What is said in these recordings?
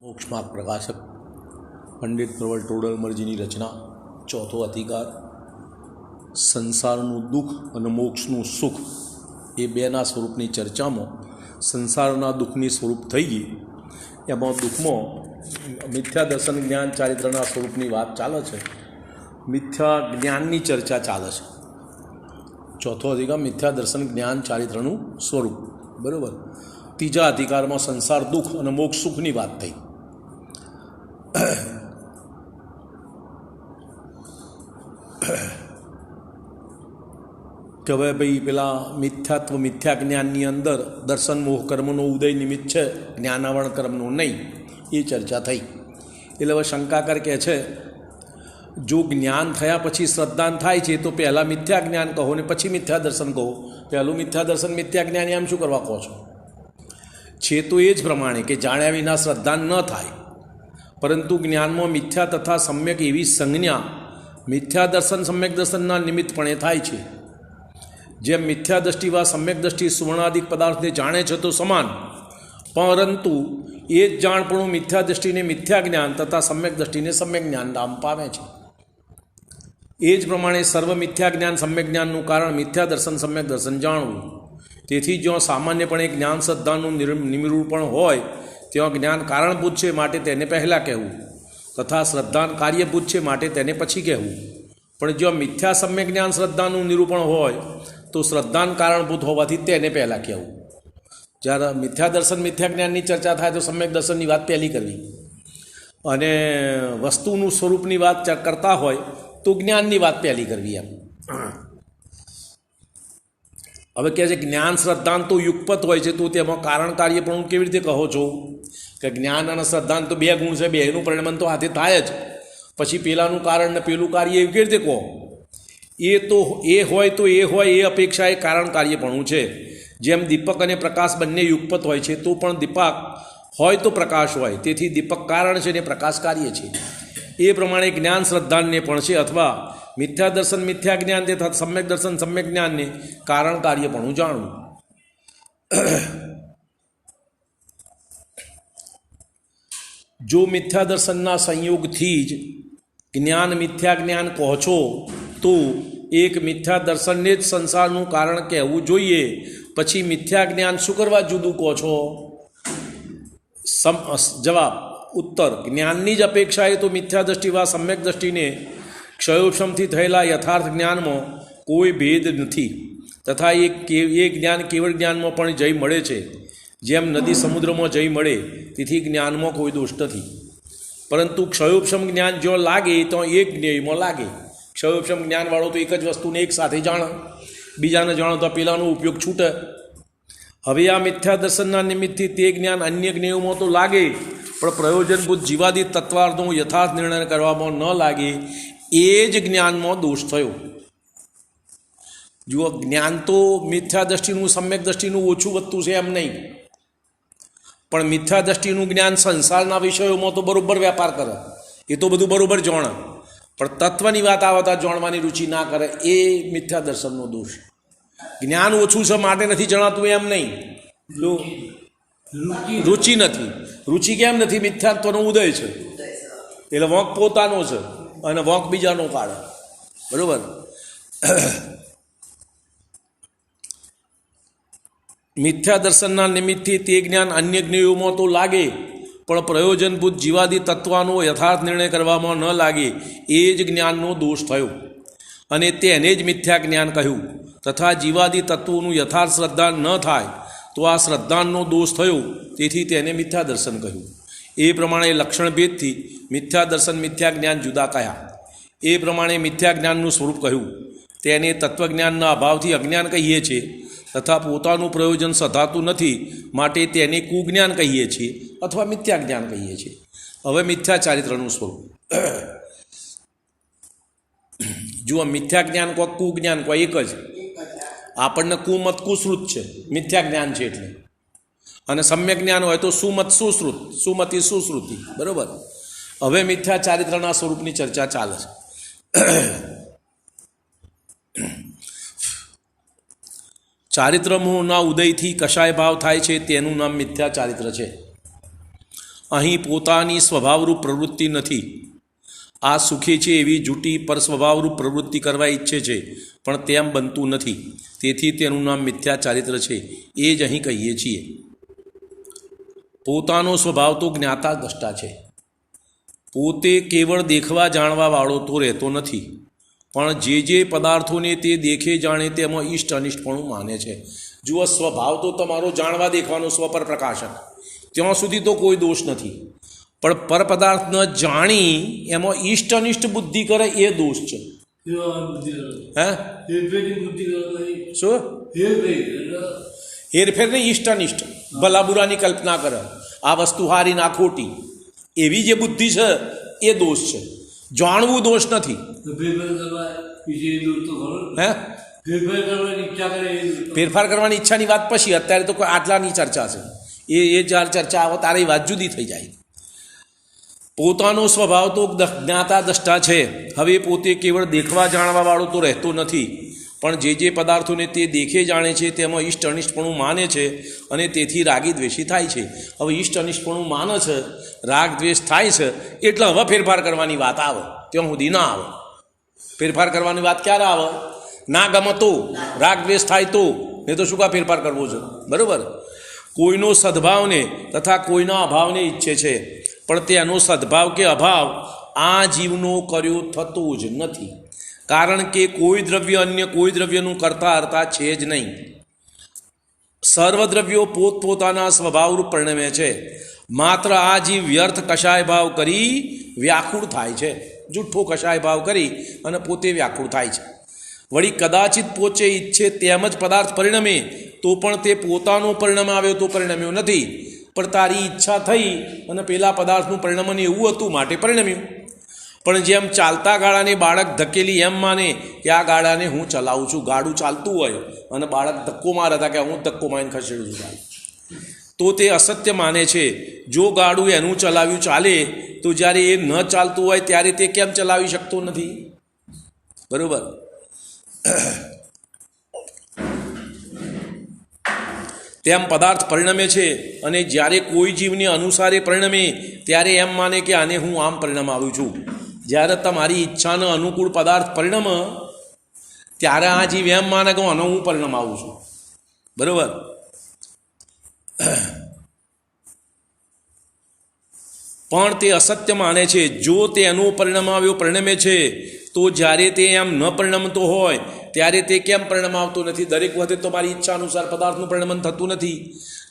मोक्षमार्ग प्रकाशक पंडित प्रवल टोडरमलजीની રચના ચોથો અધિકાર સંસારનું દુઃખ અને મોક્ષનું સુખ એ બેના સ્વરૂપની ચર્ચામાં સંસારના દુઃખની સ્વરૂપ થઈ ગઈ. એમાં દુઃખમાં મિથ્યા દર્શન જ્ઞાન ચારિત્રના સ્વરૂપની વાત ચાલે છે. મિથ્યા જ્ઞાનની ચર્ચા ચાલે છે. ચોથો અધિકાર મિથ્યા દર્શન જ્ઞાન ચારિત્રનું સ્વરૂપ, બરાબર. ત્રીજા અધિકારમાં સંસાર દુઃખ અને મોક્ષ સુખની વાત થઈ. કે હવે ભાઈ પેલા મિથ્યાત્વ મિથ્યા જ્ઞાનની અંદર દર્શન મોહ કર્મનો ઉદય નિમિત્ત છે, જ્ઞાનાવરણ કર્મનો નહીં, એ ચર્ચા થઈ. એટલે હવે શંકાકર કહે છે જો જ્ઞાન થયા પછી શ્રદ્ધાન થાય છે તો પહેલાં મિથ્યા જ્ઞાન કહો ને પછી મિથ્યા દર્શન કહો. પહેલું મિથ્યા દર્શન મિથ્યા જ્ઞાન એમ શું કરવા કહો છો? છે તો એ જ પ્રમાણે કે જાણ્યા વિના શ્રદ્ધાન ન થાય, પરંતુ જ્ઞાનમાં મિથ્યા તથા સમ્યક એવી સંજ્ઞા મિથ્યા દર્શન સમ્યક દર્શનના નિમિત્તપણે થાય છે. જેમ મિથ્યા દ્રષ્ટિ સમ્યક દ્રષ્ટિ સુવર્ણાદિક પદાર્થને જાણે છે તો સમાન, પરંતુ એ જ જાણપણું મિથ્યા દ્રષ્ટિને મિથ્યા જ્ઞાન તથા સમ્યક દ્રષ્ટિને સમ્યક જ્ઞાન નામ પામે છે. એ જ પ્રમાણે સર્વ મિથ્યા જ્ઞાન સમ્યક જ્ઞાનનું કારણ મિથ્યા દર્શન સમ્યક દર્શન જાણવું. તેથી જ્યાં સામાન્યપણે જ્ઞાન શ્રદ્ધાનું નિરૂપણ હોય ત્યાં જ્ઞાન કારણભૂત છે માટે તેને પહેલાં કહેવું, તથા શ્રદ્ધાન કાર્યભૂત છે માટે તેને પછી કહેવું. પણ જો મિથ્યા સમ્યક જ્ઞાન શ્રદ્ધાનું નિરૂપણ હોય તો શ્રદ્ધાન કારણભૂત હોવાથી તેને પહેલાં કહેવું. જ્યારે મિથ્યા દર્શન મિથ્યા જ્ઞાનની ચર્ચા થાય તો સમ્યક દર્શનની વાત પહેલી કરવી, અને વસ્તુનું સ્વરૂપની વાત કરતા હોય તો જ્ઞાનની વાત પહેલી કરવી. એમ હવે કહે છે જ્ઞાન શ્રદ્ધાન તો યુગપત હોય છે, તો તેમાં કારણ કાર્ય પણ કેવી રીતે કહો છો? કે જ્ઞાન અને શ્રદ્ધાન તો બે ગુણ છે, બેનું પરિણમન તો હાથે થાય જ, પછી પેલાનું કારણ ને પેલું કાર્ય એવી કેવી રીતે કહો? એ તો એ હોય એ અપેક્ષા એ કારણ કાર્યપણું છે. જેમ દીપક અને પ્રકાશ બંને યુગપત હોય છે, તો પણ દીપક હોય તો પ્રકાશ હોય, તેથી દીપક કારણ છે ને પ્રકાશ કાર્ય છે. એ પ્રમાણે જ્ઞાન શ્રદ્ધાનને પણ છે, અથવા મિથ્યા દર્શન મિથ્યા જ્ઞાન તથા સમ્યક દર્શન સમ્યક જ્ઞાનને કારણ કાર્યપણું જાણવું. જો મિથ્યા દર્શનના સંયોગથી જ જ્ઞાન મિથ્યા જ્ઞાન કહો છો તો એક મિથ્યા દર્શનને જ સંસારનું કારણ કહેવું જોઈએ, પછી મિથ્યા જ્ઞાન શું કરવા જુદું કહો છો? જવાબ ઉત્તર જ્ઞાનની જ અપેક્ષાએ તો મિથ્યા દ્રષ્ટિ સમ્યક દ્રષ્ટિને ક્ષયોપશમથી થયેલા યથાર્થ જ્ઞાનમાં કોઈ ભેદ નથી, તથા એ જ્ઞાન કેવળ જ્ઞાનમાં પણ જય મળે છે. જેમ નદી સમુદ્રમાં જઈ મળે, તેથી જ્ઞાનમાં કોઈ દોષ નથી. પરંતુ ક્ષયોપશમ જ્ઞાન જો લાગે તો એક જ્ઞેયમાં લાગે. ક્ષયોપશમ જ્ઞાનવાળો તો એક જ વસ્તુને એક સાથે જાણે, બીજાને જાણો તો પેલાનો ઉપયોગ છૂટે. હવે આ મિથ્યા દર્શનના નિમિત્તથી તે જ્ઞાન અન્ય જ્ઞેયોમાં તો લાગે, પણ પ્રયોજનભૂત જીવાદિત તત્વાર્થનો યથાર્થ નિર્ણય કરવામાં ન લાગે, એ જ જ્ઞાનમાં દોષ થયો. જુઓ, જ્ઞાન તો મિથ્યા દ્રષ્ટિનું સમ્યક દ્રષ્ટિનું ઓછું વધતું છે એમ નહીં, પણ મિથ્યા દ્રષ્ટિનું જ્ઞાન સંસારના વિષયોમાં તો બરોબર વેપાર કરે, એ તો બધું બરોબર જાણે, પણ તત્વની વાત આવતા જાણવાની રુચિ ના કરે, એ મિથ્યા દર્શનનો દોષ. જ્ઞાન ઓછું છે માટે નથી જણાતું એમ નહીં, રુચિ નથી. રુચિ કેમ નથી? મિથ્યાત્વનો ઉદય છે, એટલે વોંક પોતાનો છે અને વોંક બીજાનો કાઢે, બરોબર. મિથ્યા દર્શનના નિમિત્તથી તે જ્ઞાન અન્ય જ્ઞેયોમાં તો લાગે, પણ પ્રયોજનભૂત જીવાદી તત્વનો યથાર્થ નિર્ણય કરવામાં ન લાગે, એ જ જ્ઞાનનો દોષ થયો, અને તેને જ મિથ્યા જ્ઞાન કહ્યું. તથા જીવાદી તત્વોનું યથાર્થ શ્રદ્ધા ન થાય તો આ શ્રદ્ધાનો દોષ થયો, તેથી તેને મિથ્યા દર્શન કહ્યું. એ પ્રમાણે લક્ષણભેદથી મિથ્યા દર્શન મિથ્યા જ્ઞાન જુદા કહ્યા. એ પ્રમાણે મિથ્યા જ્ઞાનનું સ્વરૂપ કહ્યું, તેને તત્વજ્ઞાનના અભાવથી અજ્ઞાન કહીએ છીએ, તથા પોતાનું પ્રયોજન સધાતું નથી માટે તેને કુજ્ઞાન કહીએ છીએ અથવા મિથ્યા જ્ઞાન કહીએ છીએ. હવે મિથ્યા ચારિત્રનું સ્વરૂપ જુઓ. મિથ્યા જ્ઞાન કોઈ કુજ્ઞાન કોઈ એક જ. આપણને કુમત કુશ્રુત છે, મિથ્યા જ્ઞાન છે એટલે, અને સમ્યક જ્ઞાન હોય તો સુમત સુશ્રુત, સુમતિ સુશ્રુતિ, બરાબર. હવે મિથ્યા ચારિત્રના સ્વરૂપની ચર્ચા ચાલે છે. ચારિત્રમોહના ઉદયથી કશાય ભાવ થાય છે તેનું નામ મિથ્યા ચારિત્ર છે. અહીં પોતાની સ્વભાવરૂપ પ્રવૃત્તિ નથી. આ સુખી છે એવી જૂટી પર સ્વભાવરૂપ પ્રવૃત્તિ કરવા ઈચ્છે છે, પણ તેમ બનતું નથી. તેથી તેનું નામ મિથ્યા ચારિત્ર છે. એ જ અહીં કહીએ છીએ. પોતાનો સ્વભાવ તો જ્ઞાતા દ્રષ્ટા છે. પોતે કેવળ દેખવા જાણવાવાળો તો રહેતો નથી, પણ જે પદાર્થોને તે દેખે જાણે તેમાં ઇષ્ટ અનિષ્ટપણું માને છે. જુઓ, સ્વભાવ તો તમારો જાણવા દેખવાનો સ્વપર પ્રકાશક, ત્યાં સુધી તો કોઈ દોષ નથી. પણ પર પદાર્થ ન જાણી એમાં ઇષ્ટ અનિષ્ટ બુદ્ધિ કરે એ દોષ છે. હે શું હેરફેર નહીં, ઇષ્ટ અનિષ્ટ, ભલા બુરાની કલ્પના કરે, આ વસ્તુ હારી ના ખોટી, એવી જે બુદ્ધિ છે એ દોષ છે. જાણવું દોષ નથી. હે ફેરફાર કરવાની ઈચ્છાની વાત પછી, અત્યારે તો કોઈ આટલાની ચર્ચા છે. એ ચાર ચર્ચા આવે તારી વાત જુદી થઈ જાય. પોતાનો સ્વભાવ તો જ્ઞાતા દ્રષ્ટા છે. હવે પોતે કેવળ દેખવા જાણવાવાળો તો રહેતો નથી, પણ જે પદાર્થોને તે દેખે જાણે છે તેમાં ઇષ્ટ અનિષ્ટપણું માને છે, અને તેથી રાગી દ્વેષી થાય છે. હવે ઇષ્ટ અનિષ્ટપણું માને છે, રાગ દ્વેષ થાય છે, એટલે હવે ફેરફાર કરવાની વાત આવે. ત્યાં સુધી ના આવે. ફેરફાર કરવાની વાત ક્યારે આવે? ના ગમે તો, રાગ દ્વેષ થાય તો, નહીં તો શું કા ફેરફાર કરવો છે? બરાબર. કોઈનો સદભાવને તથા કોઈના અભાવને ઈચ્છે છે, પણ તેનો સદભાવ કે અભાવ આ જીવનો કર્યો થતો જ નથી. કારણ કે કોઈ દ્રવ્ય અન્ય કોઈ દ્રવ્યનું કરતા હરતા છે જ નહીં. સર્વદ્રવ્યો પોતપોતાના સ્વભાવરૂપ પરિણમે છે. માત્ર આ જીવ વ્યર્થ કશાય ભાવ કરી વ્યાકુળ થાય છે. જૂઠ્ઠો કશાય ભાવ કરી અને પોતે વ્યાકુળ થાય છે. વળી કદાચિત પોચે ઈચ્છે તેમ જ પદાર્થ પરિણમે તો પણ તે પોતાનો પરિણામ આવ્યો તો પરિણમ્યો નથી, પણ તારી ઈચ્છા થઈ અને પેલા પદાર્થનું પરિણમન એવું હતું માટે પરિણમ્યું. પણ જેમ ચાલતા ગાડાને બાળક ધકેલી એમ માને કે આ ગાડાને હું ચલાવું છું, ગાડું ચાલતું હોય અને બાળક ધક્કો મારે હતા કે હું ધક્કો મારીને ખસેડું છું ગાડું, તો તે અસત્ય માને છે. જો ગાડું એનું ચલાવ્યું ચાલે તો જ્યારે એ ન ચાલતું હોય ત્યારે તે કેમ ચલાવી શકતો નથી? બરાબર. તેમ પદાર્થ પરિણમે છે, અને જ્યારે કોઈ જીવને અનુસારે પરિણમે ત્યારે એમ માને કે આને હું આમ પરિણામ આવ્યું છું. જ્યારે તમારી ઈચ્છાને અનુકૂળ પદાર્થ પરિણમ ત્યારે આ જીવ એમ માને કે આનો હું પરિણામ આવું છું. બરાબર. પણ તે અસત્ય માને છે. જો તેનું પરિણામ આવ્યો પરિણમે છે તો જ્યારે તે એમ ન પરિણમતો હોય ત્યારે તે કેમ પરિણામ આવતો નથી? દરેક વખતે તમારી ઈચ્છા અનુસાર પદાર્થનું પરિણમન થતું નથી.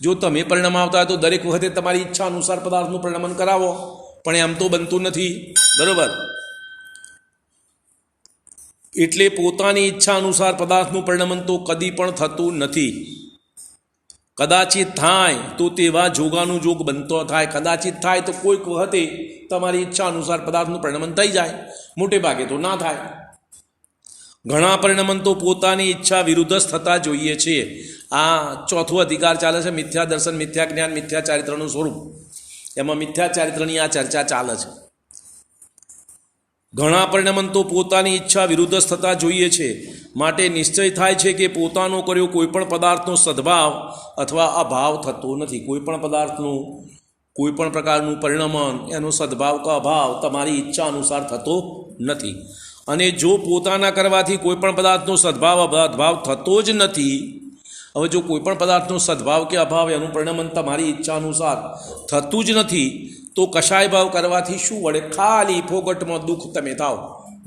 જો તમે પરિણામ આવતા હોય તો દરેક વખતે તમારી ઈચ્છા અનુસાર પદાર્થનું પરિણમન કરાવો, પણ એમ તો બનતું નથી. બરાબર. એટલે પોતાની ઈચ્છા અનુસાર પદાર્થનું પરિણમન તો કદી પણ થતું નથી. કદાચિત થાય તો તેવા જોગાનું જોગ બનતો થાય. કદાચિત થાય તો કોઈક વખતે તમારી ઈચ્છા અનુસાર પદાર્થનું પરિણમન થઈ જાય, મોટે ભાગે તો ના થાય. ઘણા પરિણમન તો પોતાની ઈચ્છા વિરુદ્ધ જ થતા જોઈએ છીએ. આ ચોથો અધિકાર ચાલે છે, મિથ્યા દર્શન, મિથ્યા જ્ઞાન, મિથ્યા ચારિત્રનું સ્વરૂપ. એમાં મિથ્યા ચારિત્રની આ ચર્ચા ચાલે છે. ઘણા પરિણમન તો પોતાની ઈચ્છા વિરુદ્ધ જ થતા જોઈએ છે. માટે નિશ્ચય થાય છે કે પોતાનો કર્યો કોઈપણ પદાર્થનો સદભાવ અથવા અભાવ થતો નથી. કોઈપણ પદાર્થનું કોઈપણ પ્રકારનું પરિણમન, એનો સદભાવ કે અભાવ તમારી ઈચ્છા અનુસાર થતો નથી. અને જો પોતાના કરવાથી કોઈપણ પદાર્થનો સદભાવ અભાવ થતો જ નથી, હવે જો કોઈપણ પદાર્થનો સદભાવ કે અભાવ એનું પરિણમન તમારી ઈચ્છા અનુસાર થતું જ નથી, તો કશાય ભાવ કરવાથી શું વળે? ખાલી ફોગટમાં દુઃખ તમે થાવ,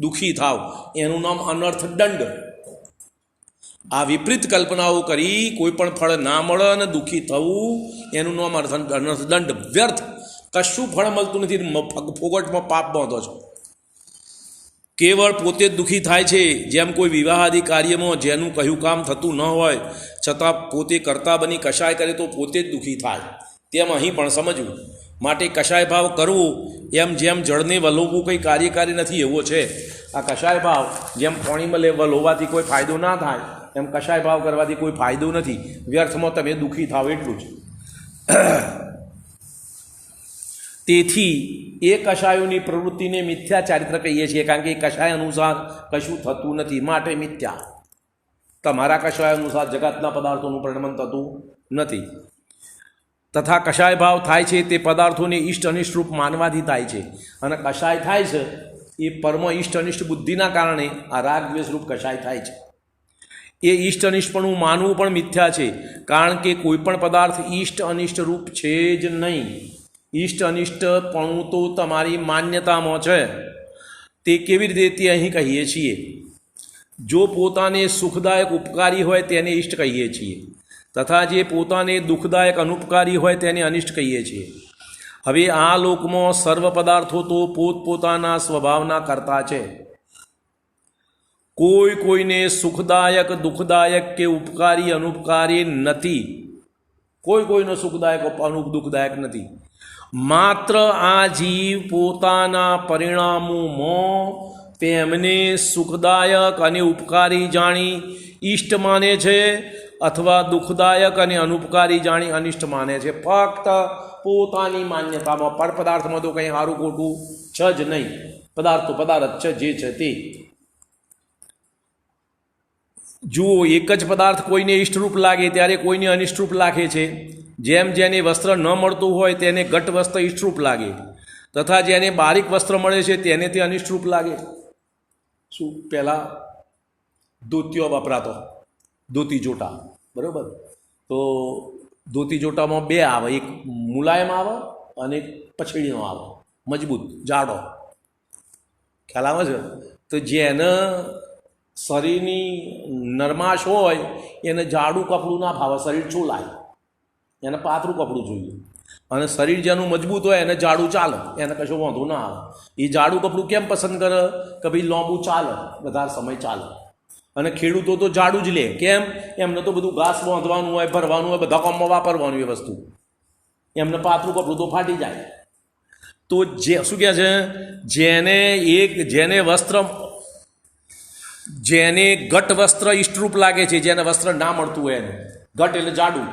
દુઃખી થાવ. એનું નામ અનર્થ દંડ. આ વિપરીત કલ્પનાઓ કરી કોઈ પણ ફળ ના મળે અને દુઃખી થવું, એનું નામ અનર્થ દંડ. વ્યર્થ, કશું ફળ મળતું નથી, ફોગટમાં પાપ બાંધો છો. કેવળ પોતે જ દુઃખી થાય છે. જેમ કોઈ વિવાહ આદિ કાર્યમાં જેનું કહ્યું કામ થતું ન હોય છતાં પોતે કરતા બની કશાય કરે તો પોતે જ દુઃખી થાય, તેમ અહીં પણ સમજવું. માટે કશાય ભાવ કરવો એમ જેમ જળને વલોવવું કંઈ કાર્યકારી નથી એવો છે. આ કશાય ભાવ જેમ પાણીમાં વલોવાથી કોઈ ફાયદો ના થાય, એમ કશાય ભાવ કરવાથી કોઈ ફાયદો નથી. વ્યર્થમાં તમે દુઃખી થાવ એટલું જ. તેથી એ કશાયોની પ્રવૃત્તિને મિથ્યા ચારિત્ર કહીએ છીએ, કારણ કે એ કશાય અનુસાર કશું થતું નથી, માટે મિથ્યા. તમારા કશાય અનુસાર જગતના પદાર્થોનું પરિણમન થતું નથી. તથા કષાય ભાવ થાય છે તે પદાર્થોને ઇષ્ટ અનિષ્ટ રૂપ માનવાથી થાય છે. અને કષાય થાય છે એ પરમ ઇષ્ટ અનિષ્ટ બુદ્ધિના કારણે આ રાગ દ્વેષ રૂપ કષાય થાય છે. એ ઇષ્ટ અનિષ્ટપણું માનવું પણ મિથ્યા છે, કારણ કે કોઈ પણ પદાર્થ ઇષ્ટ અનિષ્ટ રૂપ છે જ નહીં. ઇષ્ટ અનિષ્ટપણું તો તમારી માન્યતામાં છે. તે કેવી રીતે તે અહીં કહીએ છીએ. જો પોતાને સુખદાયક ઉપકારી હોય તેને ઇષ્ટ કહીએ છીએ, તથા જે પોતાને દુઃખદાયક અનુપકારી હોય તેને અનિષ્ટ કહીએ છીએ. હવે આ લોકમાં સર્વ પદાર્થો તો પોતપોતાના સ્વભાવના કરતા છે. કોઈ કોઈને સુખદાયક દુઃખદાયક કે ઉપકારી અનુપકારી નથી. કોઈ કોઈનો સુખદાયક દુઃખદાયક નથી. માત્ર આ જીવ પોતાના પરિણામોમાં તેમને સુખદાયક અને ઉપકારી જાણી ઇષ્ટ માને છે, અથવા દુઃખદાયક અને અનુપકારી જાણી અનિષ્ટ માને છે. ફક્ત પોતાની માન્યતામાં. પર પદાર્થમાં તો કંઈ સારું ખોટું છે જ નહીં. પદાર્થ તો પદાર્થ છે, જે છે તે. જુઓ, એક જ પદાર્થ કોઈને ઇષ્ટરૂપ લાગે ત્યારે કોઈને અનિષ્ટરૂપ લાગે છે. જેમ જેને વસ્ત્ર ન મળતું હોય તેને ઘટ વસ્ત્ર ઇષ્ટરૂપ લાગે, તથા જેને બારીક વસ્ત્ર મળે છે તેને તે અનિષ્ટરૂપ લાગે. શું પહેલાં ધોતીઓ વપરાતો, ધોતી જોટા, બરાબર? તો ધોતી જોટામાં બે આવે, એક મુલાયમ આવે અને એક પછડીનો આવે, મજબૂત જાડો. ખ્યાલ આવે છે? તો જેને શરીરની નરમાશ હોય એને જાડું કપડું ના ભાવે, શરીર ચોલાય, એને પાતળું કપડું જોઈએ. અને શરીર જેનું મજબૂત હોય એને જાડું ચાલે, એને કશો વાંધો ના આવે. એ જાડું કપડું કેમ પસંદ કરે કે ભાઈ લાંબુ ચાલે, વધારે સમય ચાલે. અને ખેડૂતો તો જાડું જ લે. કેમ? એમને તો બધું ઘાસ બાંધવાનું હોય, ભરવાનું હોય, બધા કામમાં વાપરવાનું એ વસ્તુ. એમને પાતળું કપડું તો ફાટી જાય. તો જે શું કહે છે, જેને વસ્ત્ર, જેને ઘટ વસ્ત્ર ઇષ્ટરૂપ લાગે છે, જેને વસ્ત્ર ના મળતું હોય એને ઘટ એટલે જાડું,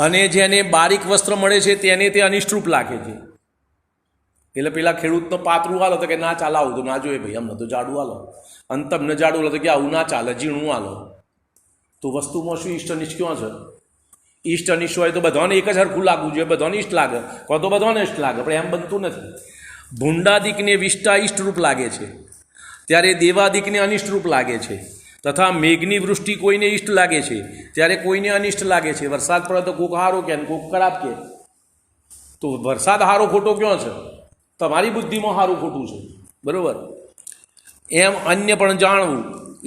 અને જેને બારીક વસ્ત્ર મળે છે તેને તે અનિષ્ટરૂપ લાગે છે. એટલે પેલા ખેડૂતનો પાતળું હાલો તો કે ના ચાલે, આવું તો ના જોઈએ ભાઈ, અમને તો જાડું હાલો. અને તમને જાડું હાલો તો કે આવું ના ચાલે, ઝીણું હાલો. તો વસ્તુમાં શું ઇષ્ટ અનિષ્ટ ક્યાં છે? ઇષ્ટ અનિષ્ટ હોય તો બધાને એક જ હરખું લાગવું જોઈએ, બધાને ઇષ્ટ લાગે, કોઈ તો બધાને ઇષ્ટ લાગે, પણ એમ બનતું નથી. ભૂંડાદિકને વિષ્ટા ઇષ્ટરૂપ લાગે છે, ત્યારે દેવાદિકને અનિષ્ટરૂપ લાગે છે. તથા મેઘની વૃષ્ટિ કોઈને ઇષ્ટ લાગે છે ત્યારે કોઈને અનિષ્ટ લાગે છે. વરસાદ પડે તો કોક સારો કે કોક ખરાબ કે. તો વરસાદ સારો ખોટો ક્યાં છે? તમારી બુદ્ધિમાં સારું ખોટું છે, બરાબર? એમ અન્ય પણ જાણવું.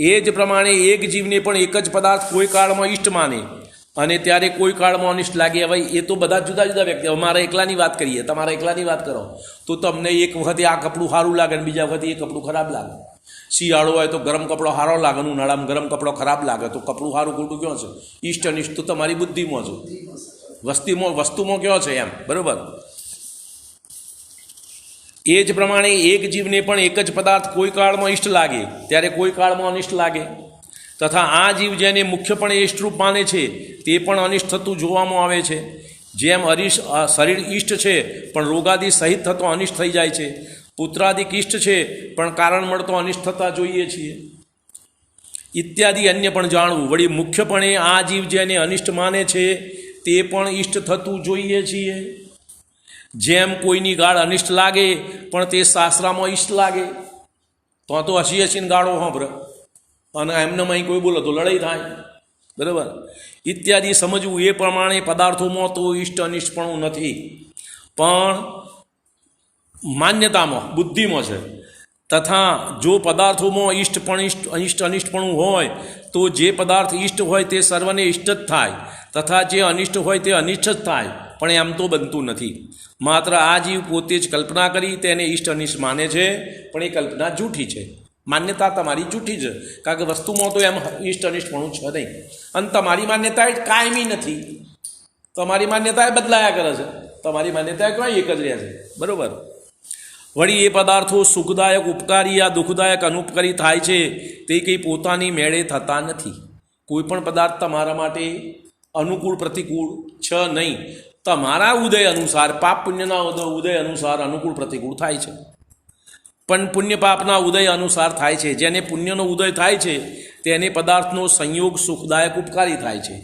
એ જ પ્રમાણે એક જીવને પણ એક જ પદાર્થ કોઈ કાળમાં ઇષ્ટ માને અને ત્યારે કોઈ કાળમાં અનિષ્ટ લાગે. હવે એ તો બધા જુદા જુદા વ્યક્તિ. અમારા એકલાની વાત કરીએ, તમારા એકલાની વાત કરો તો તમને એક વખતે આ કપડું સારું લાગે ને બીજા વખતે એ કપડું ખરાબ લાગે. શિયાળો હોય તો ગરમ કપડો સારો લાગે, ઉનાળામાં ગરમ કપડો ખરાબ લાગે. તો કપડું સારું ખોટું ક્યાં છે? ઇષ્ટ અનિષ્ટ તો તમારી બુદ્ધિમાં છે, વસ્તુમાં ક્યાં છે એમ, બરાબર? એ જ પ્રમાણે એક જીવને પણ એક જ પદાર્થ કોઈ કાળમાં ઇષ્ટ લાગે ત્યારે કોઈ કાળમાં અનિષ્ટ લાગે. તથા આ જીવ જેને મુખ્યપણે ઇષ્ટરૂપ માને છે તે પણ અનિષ્ટ થતું જોવામાં આવે છે. જેમ શરીર ઇષ્ટ છે પણ રોગાદિ સહિત થતો અનિષ્ટ થઈ જાય છે. પુત્રાદિક ઇષ્ટ છે પણ કારણ મળતો અનિષ્ટ થતા જોઈએ છીએ. ઇત્યાદિ અન્ય પણ જાણવું. વળી મુખ્યપણે આ જીવ જેને અનિષ્ટ માને છે તે પણ ઇષ્ટ થતું જોઈએ છીએ. જેમ કોઈની ગાળ અનિષ્ટ લાગે પણ તે સાસરામાં ઇષ્ટ લાગે, તો હસી હસીને ગાળો સાંભળે, અને એમને અહીં કોઈ બોલે તો લડાઈ થાય, બરાબર? ઇત્યાદિ સમજવું. એ પ્રમાણે પદાર્થોમાં તો ઇષ્ટ અનિષ્ટપણું નથી, પણ માન્યતામાં, બુદ્ધિમાં છે. તથા જો પદાર્થોમાં ઇષ્ટ અનિષ્ટપણું હોય તો જે પદાર્થ ઇષ્ટ હોય તે સર્વને ઇષ્ટ જ થાય, તથા જે અનિષ્ટ હોય તે અનિષ્ટ જ થાય. પણ એમ તો બનતું નથી. માત્ર આ જીવ પોતે જ કલ્પના કરી તેને ઇષ્ટ અનિષ્ટ માને છે, પણ એ કલ્પના જૂઠી છે. માન્યતા તમારી જૂઠી છે, કારણ કે વસ્તુમાં તો એમ ઇષ્ટ અનિષ્ટપણું છે નહીં. અને તમારી માન્યતા એ કાયમી નથી, તમારી માન્યતા એ બદલાયા કરે છે. તમારી માન્યતા ક્યાં એક જ રહે છે, બરાબર? વળી એ પદાર્થો સુખદાયક ઉપકારી યા દુઃખદાયક અનુપકારી થાય છે તે કંઈ પોતાની મેળે થતા નથી. કોઈ પણ પદાર્થ તમારા માટે અનુકૂળ પ્રતિકૂળ છે નહીં. તમારા ઉદય અનુસાર, પાપ પુણ્યના ઉદય અનુસાર અનુકૂળ પ્રતિકૂળ થાય છે, પણ પુણ્ય પાપના ઉદય અનુસાર થાય છે. જેને પુણ્યનો ઉદય થાય છે તેને પદાર્થનો સંયોગ સુખદાયક ઉપકારી થાય છે,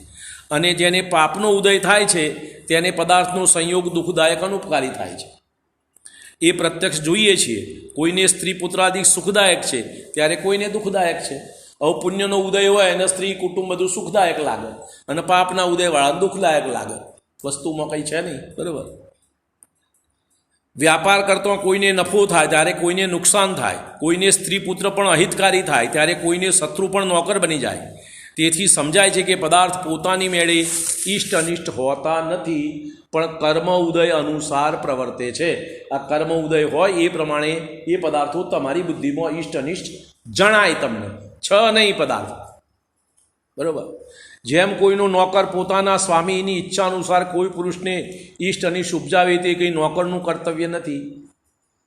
અને જેને પાપનો ઉદય થાય છે તેને પદાર્થનો સંયોગ દુઃખદાયક અનુપકારી થાય છે. એ પ્રત્યક્ષ જોઈએ છીએ. કોઈને સ્ત્રી પુત્રાદિક સુખદાયક છે ત્યારે કોઈને દુઃખદાયક છે. હવે પુણ્યનો ઉદય હોય અને સ્ત્રી કુટુંબ બધું સુખદાયક લાગે અને પાપના ઉદયવાળા દુઃખદાયક લાગે. વસ્તુમાં કંઈ છે નહીં. બરાબર. વ્યાપાર કરતો કોઈને નફો થાય ત્યારે કોઈને નુકસાન થાય. કોઈને સ્ત્રી પુત્ર પણ અહિતકારી થાય ત્યારે કોઈને શત્રુ પણ નોકર બની જાય. તેથી સમજાય છે કે પદાર્થ પોતાની મેળે ઇષ્ટ અનિષ્ટ હોતા નથી, પણ કર્મ ઉદય અનુસાર પ્રવર્તે છે. આ કર્મ ઉદય હોય એ પ્રમાણે એ પદાર્થો તમારી બુદ્ધિમાં ઇષ્ટ અનિષ્ટ જણાય તમને. છ નહીં પદાર્થ. બરાબર. જેમ કોઈનો નોકર પોતાના સ્વામીની ઈચ્છા અનુસાર કોઈ પુરુષને ઇષ્ટ અનિષ્ટ ઉપજાવે તે કંઈ નોકરનું કર્તવ્ય નથી.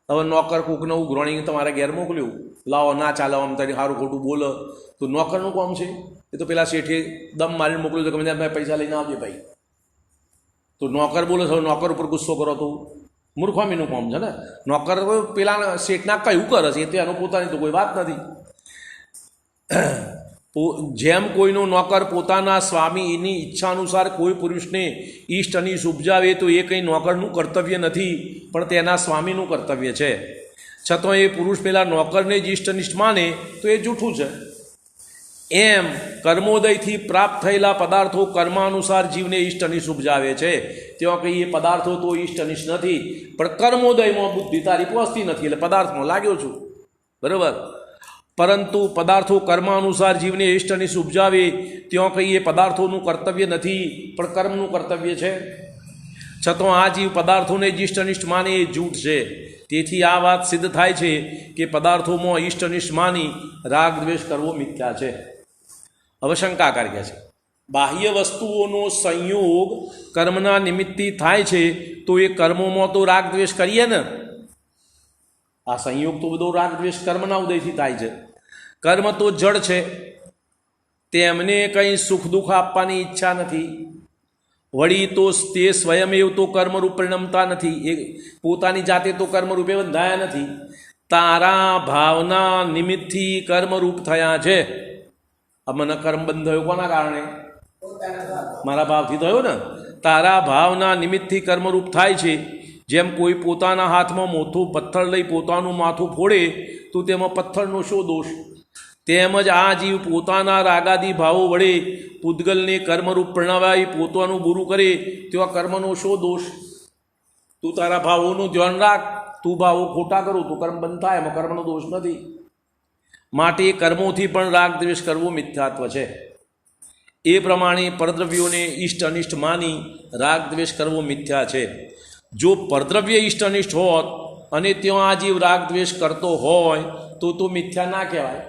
હવે નોકર કોકને ઉઘરાણી તમારા ઘેર મોકલ્યું, લાવો ના ચાલો આમ તારી સારું ખોટું બોલો, તો નોકરનું કામ છે? એ તો પેલા શેઠે દમ મારીને મોકલ્યું તો ગમે ત્યાં પૈસા લઈને આવજે ભાઈ. તો નોકર બોલો છો, નોકર ઉપર ગુસ્સો કરો તો મૂર્ખામીનું કામ છે ને. નોકર પેલા શેઠના કયું કરે છે એ તો એનું પોતાની તો કોઈ વાત નથી. જેમ કોઈનો નોકર પોતાના સ્વામીની ઈચ્છા અનુસાર કોઈ પુરુષને ઇષ્ટ અનિષ્ટ ઉપજાવે તો એ કંઈ નોકરનું કર્તવ્ય નથી, પણ તેના સ્વામીનું કર્તવ્ય છે. છતાં એ પુરુષ પેલા નોકરને જ ઇષ્ટ અનિષ્ટ માને તો એ જૂઠું છે. એમ કર્મોદયથી પ્રાપ્ત થયેલા પદાર્થો કર્માનુસાર જીવને ઇષ્ટ અનિષ્ટ ઉપજાવે છે. ત્યાં કંઈ એ પદાર્થો તો ઇષ્ટ અનિષ્ટ નથી, પણ કર્મોદયમાં બુદ્ધિ તારી પહોંચતી નથી એટલે પદાર્થમાં લાગ્યો છું. બરાબર. પરંતુ પદાર્થો કર્માનુસાર જીવને ઇષ્ટ અનિષ્ટ ઉપજાવે ત્યાં કંઈ એ પદાર્થોનું કર્તવ્ય નથી, પણ કર્મનું કર્તવ્ય છે. છતાં આ જીવ પદાર્થોને જ ઇષ્ટ અનિષ્ટ માને એ જૂઠ છે. તેથી આ વાત સિદ્ધ થાય છે કે પદાર્થોમાં ઇષ્ટ અનિષ્ટ માની રાગ દ્વેષ કરવો મિથ્યા છે. હવે શંકાકાર કહે છે, બાહ્ય વસ્તુઓનો સંયોગ કર્મના નિમિત્તથી થાય છે તો એ કર્મોમાં તો રાગ દ્વેષ કરીએ ને. આ સંયોગ તો બધો રાગ દ્વેષ કર્મના ઉદયથી થાય છે. કર્મ તો જડ છે, તેમને કંઈ સુખ દુઃખ આપવાની ઈચ્છા નથી. વળી તો તે સ્વયમેવ તો કર્મરૂપ પરિણમતા નથી. એ પોતાની જાતે તો કર્મરૂપે બંધાયા નથી. તારા ભાવના નિમિત્તથી કર્મરૂપ થયા છે. મને કર્મ બંધ થયો કોના કારણે? મારા ભાવથી થયો ને. તારા ભાવના નિમિત્તથી કર્મરૂપ થાય છે. જેમ કોઈ પોતાના હાથમાં મોટું પથ્થર લઈ પોતાનું માથું ફોડે તો તેમાં પથ્થરનો શો દોષ? તેમજ આ જીવ પોતાના રાગાદી ભાવો વડે પૂતગલને કર્મરૂપ પ્રણવાઈ પોતાનું બુરું કરે તેવા કર્મનો શો દોષ? તું તારા ભાવોનું ધ્યાન રાખ. તું ભાવો ખોટા કરું તો કર્મ બંધ થાય, એમાં કર્મનો દોષ નથી. માટે કર્મોથી પણ રાગ દ્વેષ કરવો મિથ્યાત્વ છે. એ પ્રમાણે પરદ્રવ્યોને ઇષ્ટ અનિષ્ટ માની રાગ દ્વેષ કરવો મિથ્યા છે. જો પરદ્રવ્ય ઇષ્ટ અનિષ્ટ હોત અને ત્યાં આ જીવ રાગ દ્વેષ કરતો હોય તો મિથ્યા ના કહેવાય.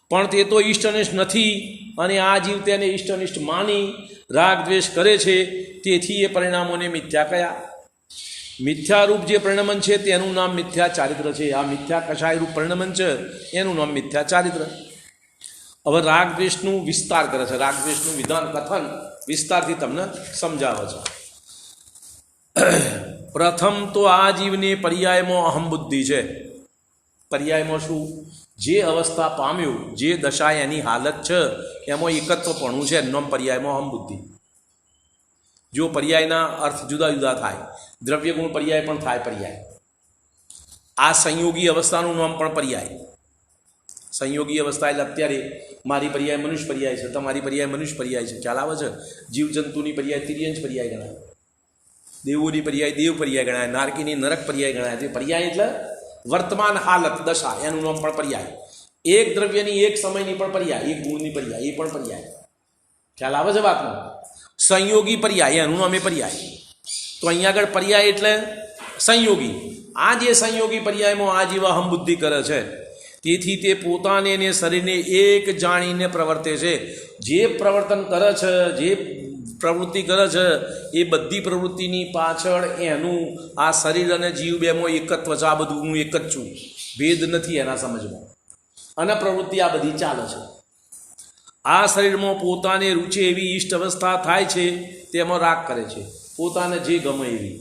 પણ તે તો ઇષ્ટ અનિષ્ટ નથી અને આ જીવ તેને ઇષ્ટ અનિષ્ટ માની રાગ દ્વેષ કરે છે, તેથી એ પરિણામોને મિથ્યા કયા. મિથ્યારૂપ જે પરિણમન છે તેનું નામ મિથ્યા ચારિત્ર છે. આ મિથ્યા કશાયરૂપ પરિણમન છે એનું નામ મિથ્યા ચારિત્ર. હવે રાગ દ્વેષનું વિસ્તાર કરે છે. રાગ દ્વેષનું વિધાન કથન વિસ્તારથી તમને સમજાવે છે. પ્રથમ તો આ જીવને પર્યાયમાં અહમ બુદ્ધિ છે. પર્યાયમાં શું? જે અવસ્થા પામ્યું, જે દશા એની હાલત છે એમાં એકત્વપણું છે, એનું નામ પર્યાયમાં અહમ બુદ્ધિ. જો પર્યાયના અર્થ જુદા જુદા થાય, દ્રવ્ય ગુણ પર્યાય પણ થાય. પર્યાય આ સંયોગી અવસ્થાનું નામ પણ પર્યાય. સંયોગી અવસ્થા એટલે અત્યારે મારી પર્યાય મનુષ્ય પર્યાય છે, તમારી પર્યાય મનુષ્ય પર્યાય છે. ખ્યાલ આવે છે? જીવજંતુની પર્યાય તિર્યંશ પર્યાય ગણાય, દેવોની પર્યાય દેવ પર્યાય ગણાય, નારકીની નરક પર્યાય ગણાય. તે પર્યાય એટલે વર્તમાન હાલત દશા, એનું નામ પણ પર્યાય. એક દ્રવ્યની એક સમયની પણ પર્યાય, એક ગુણની પર્યાય એ પણ પર્યાય. ખ્યાલ આવે છે વાતમાં? સંયોગી પર્યાય એનું નામ એ પર્યાય. તો અહીંયા આગળ પર્યાય એટલે સંયોગી. આ જે સંયોગી પર્યાયમાં આ જીવ અહમ બુદ્ધિ કરે છે, તેથી તે પોતાને ને શરીરને એક જાણીને પ્રવર્તે છે. જે પ્રવર્તન કરે છે, જે પ્રવૃત્તિ કરે છે, એ બધી પ્રવૃત્તિની પાછળ એનું આ શરીર અને જીવ બેમાં એકત્વ છે. આ બધું હું એક જ છું, ભેદ નથી એના સમજમાં. અને પ્રવૃત્તિ આ બધી ચાલે છે. આ શરીરમાં પોતાને રૂચે એવી ઇષ્ટ અવસ્થા થાય છે તેમાં રાગ કરે છે, પોતાને જે ગમે એવી.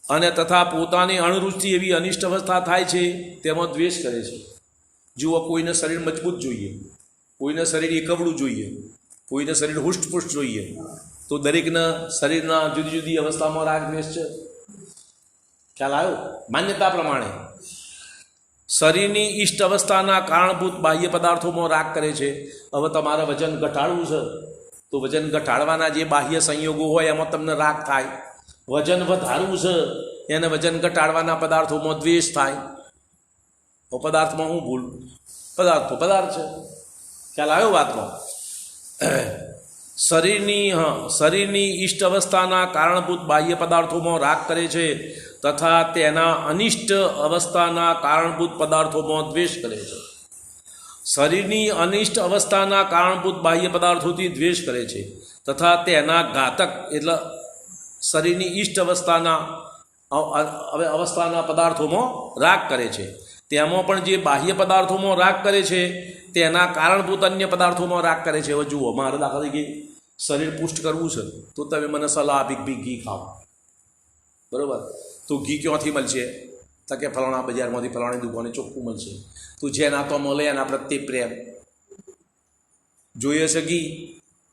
અને તથા પોતાને અણરુચિ એવી અનિષ્ટ અવસ્થા થાય છે તેમાં દ્વેષ કરે છે. જુઓ, કોઈને શરીર મજબૂત જોઈએ, કોઈને શરીર એકવડું જોઈએ, કોઈને શરીર હુષ્ટપુષ્ટ જોઈએ તો દરેકના શરીરના જુદી જુદી અવસ્થામાં રાગ દ્વેષ છે. ખ્યાલ આવ્યો? માન્યતા પ્રમાણે શરીરની ઈષ્ટ અવસ્થાના કારણભૂત બાહ્ય પદાર્થોમાં રાગ કરે છે. હવે તમારે વજન ઘટાડવું છે તો વજન ઘટાડવાના જે બાહ્ય સંયોગો હોય એમાં તમને રાગ થાય. વજન વધારવું છે એને વજન ઘટાડવાના પદાર્થોમાં દ્વેષ થાય. તો પદાર્થમાં હું ભૂલ, પદાર્થ તો પદાર્થ છે. ખ્યાલ આવ્યો વાતમાં? શરીરની ઈષ્ટ અવસ્થાના કારણભૂત બાહ્ય પદાર્થોમાં રાગ કરે છે તથા તેના અનિષ્ટ અવસ્થાના કારણભૂત પદાર્થોમાં દ્વેષ કરે છે. શરીરની અનિષ્ટ અવસ્થાના કારણભૂત બાહ્ય પદાર્થોથી દ્વેષ કરે છે તથા તેના ઘાતક એટલે શરીરની ઈષ્ટ અવસ્થાના પદાર્થોમાં રાગ કરે છે. તેમાં પણ જે બાહ્ય પદાર્થોમાં રાગ કરે છે તેના કારણભૂત અન્ય પદાર્થોમાં રાગ કરે છે. હવે જુઓ, મારે દાખલા તરીકે શરીર પુષ્ટ કરવું છે તો તમે મને સલાહ આપી ઘી ખાઓ, બરાબર? તો ઘી ક્યાંથી મળશે? તો કે ફલાણા બજારમાંથી ફલાણી દુકાને ચોખ્ખું મળશે. તો જેના તો મળે એના પ્રત્યે પ્રેમ જોઈએ છે ઘી,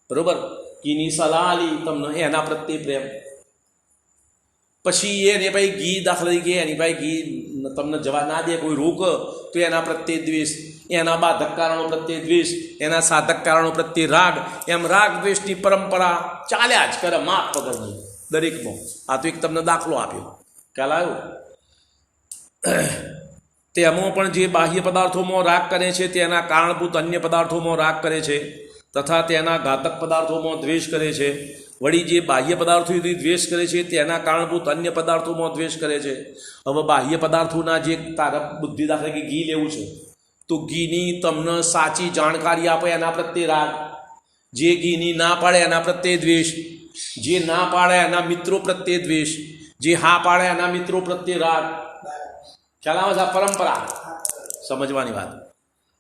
બરાબર? ઘીની સલાહ આલી તમને, એના પ્રત્યે પ્રેમ. પછી એને ભાઈ ઘી દાખલા તરીકે એની ભાઈ ઘી તમને જવા ના દે, કોઈ રોક તો એના પ્રત્યે દ્વેષ, એના બાધક કારણો પ્રત્યે દ્વેષ, એના સાધક કારણો પ્રત્યે રાગ. એમ રાગ દ્વેષની પરંપરા ચાલ્યા જ કરે માપ વગરની દરેકમાં. આ તો એક તમને દાખલો આપ્યો. ખ્યાલ આવ્યો? તેમાં પણ જે બાહ્ય પદાર્થોમાં રાગ કરે છે તેના કારણભૂત અન્ય પદાર્થોમાં રાગ કરે છે તથા તેના ઘાતક પદાર્થોમાં દ્વેષ કરે છે. વળી જે બાહ્ય પદાર્થોથી દ્વેષ કરે છે તેના કારણભૂત અન્ય પદાર્થોમાં દ્વેષ કરે છે. હવે બાહ્ય પદાર્થોના જે તારા બુદ્ધિ દાખલા કે ઘી લેવું છે તો ઘીની તમને સાચી જાણકારી આપે એના પ્રત્યે રાગ, જે ઘીની ના પાડે એના પ્રત્યે દ્વેષ, જે ના પાડે એના મિત્રો પ્રત્યે દ્વેષ, જે હા પાડે એના મિત્રો પ્રત્યે રાગ. ખ્યાલ આવે છે? આ પરંપરા સમજવાની વાત.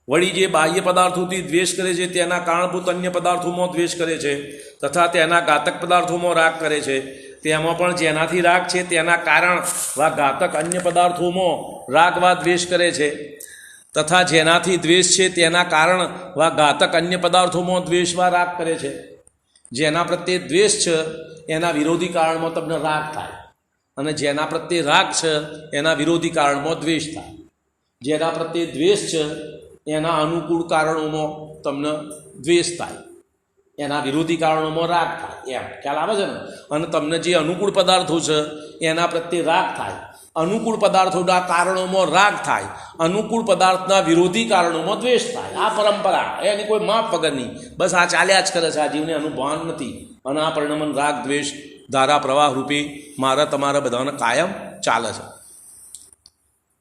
વળી જે બાહ્ય પદાર્થોથી દ્વેષ કરે છે તેના કારણભૂત અન્ય પદાર્થોમાં દ્વેષ કરે છે તથા તેના ઘાતક પદાર્થોમાં રાગ કરે છે. તેમાં પણ જેનાથી રાગ છે તેના કારણ વા ઘાતક અન્ય પદાર્થોમાં રાગ વા દ્વેષ કરે છે તથા જેનાથી દ્વેષ છે તેના કારણ વા ઘાતક અન્ય પદાર્થોમાં દ્વેષ વા રાગ કરે છે. જેના પ્રત્યે દ્વેષ છે એના વિરોધી કારણમાં તમને રાગ થાય, અને જેના પ્રત્યે રાગ છે એના વિરોધી કારણમાં દ્વેષ થાય. જેના પ્રત્યે દ્વેષ છે એના અનુકૂળ કારણોમાં તમને દ્વેષ થાય, એના વિરોધી કારણોમાં રાગ થાય. એમ ખ્યાલ આવે છે ને? અને તમને જે અનુકૂળ પદાર્થો છે એના પ્રત્યે રાગ થાય, અનુકૂળ પદાર્થોના કારણોમાં રાગ થાય, અનુકૂળ પદાર્થના વિરોધી કારણોમાં દ્વેષ થાય. આ પરંપરા એની કોઈ માપ વગરની બસ આ ચાલ્યા જ કરે છે. આ જીવને આનું ભાન નથી, અને આ પરિણામન રાગ દ્વેષ ધારા પ્રવાહ રૂપી મારા તમારા બધાને કાયમ ચાલે છે.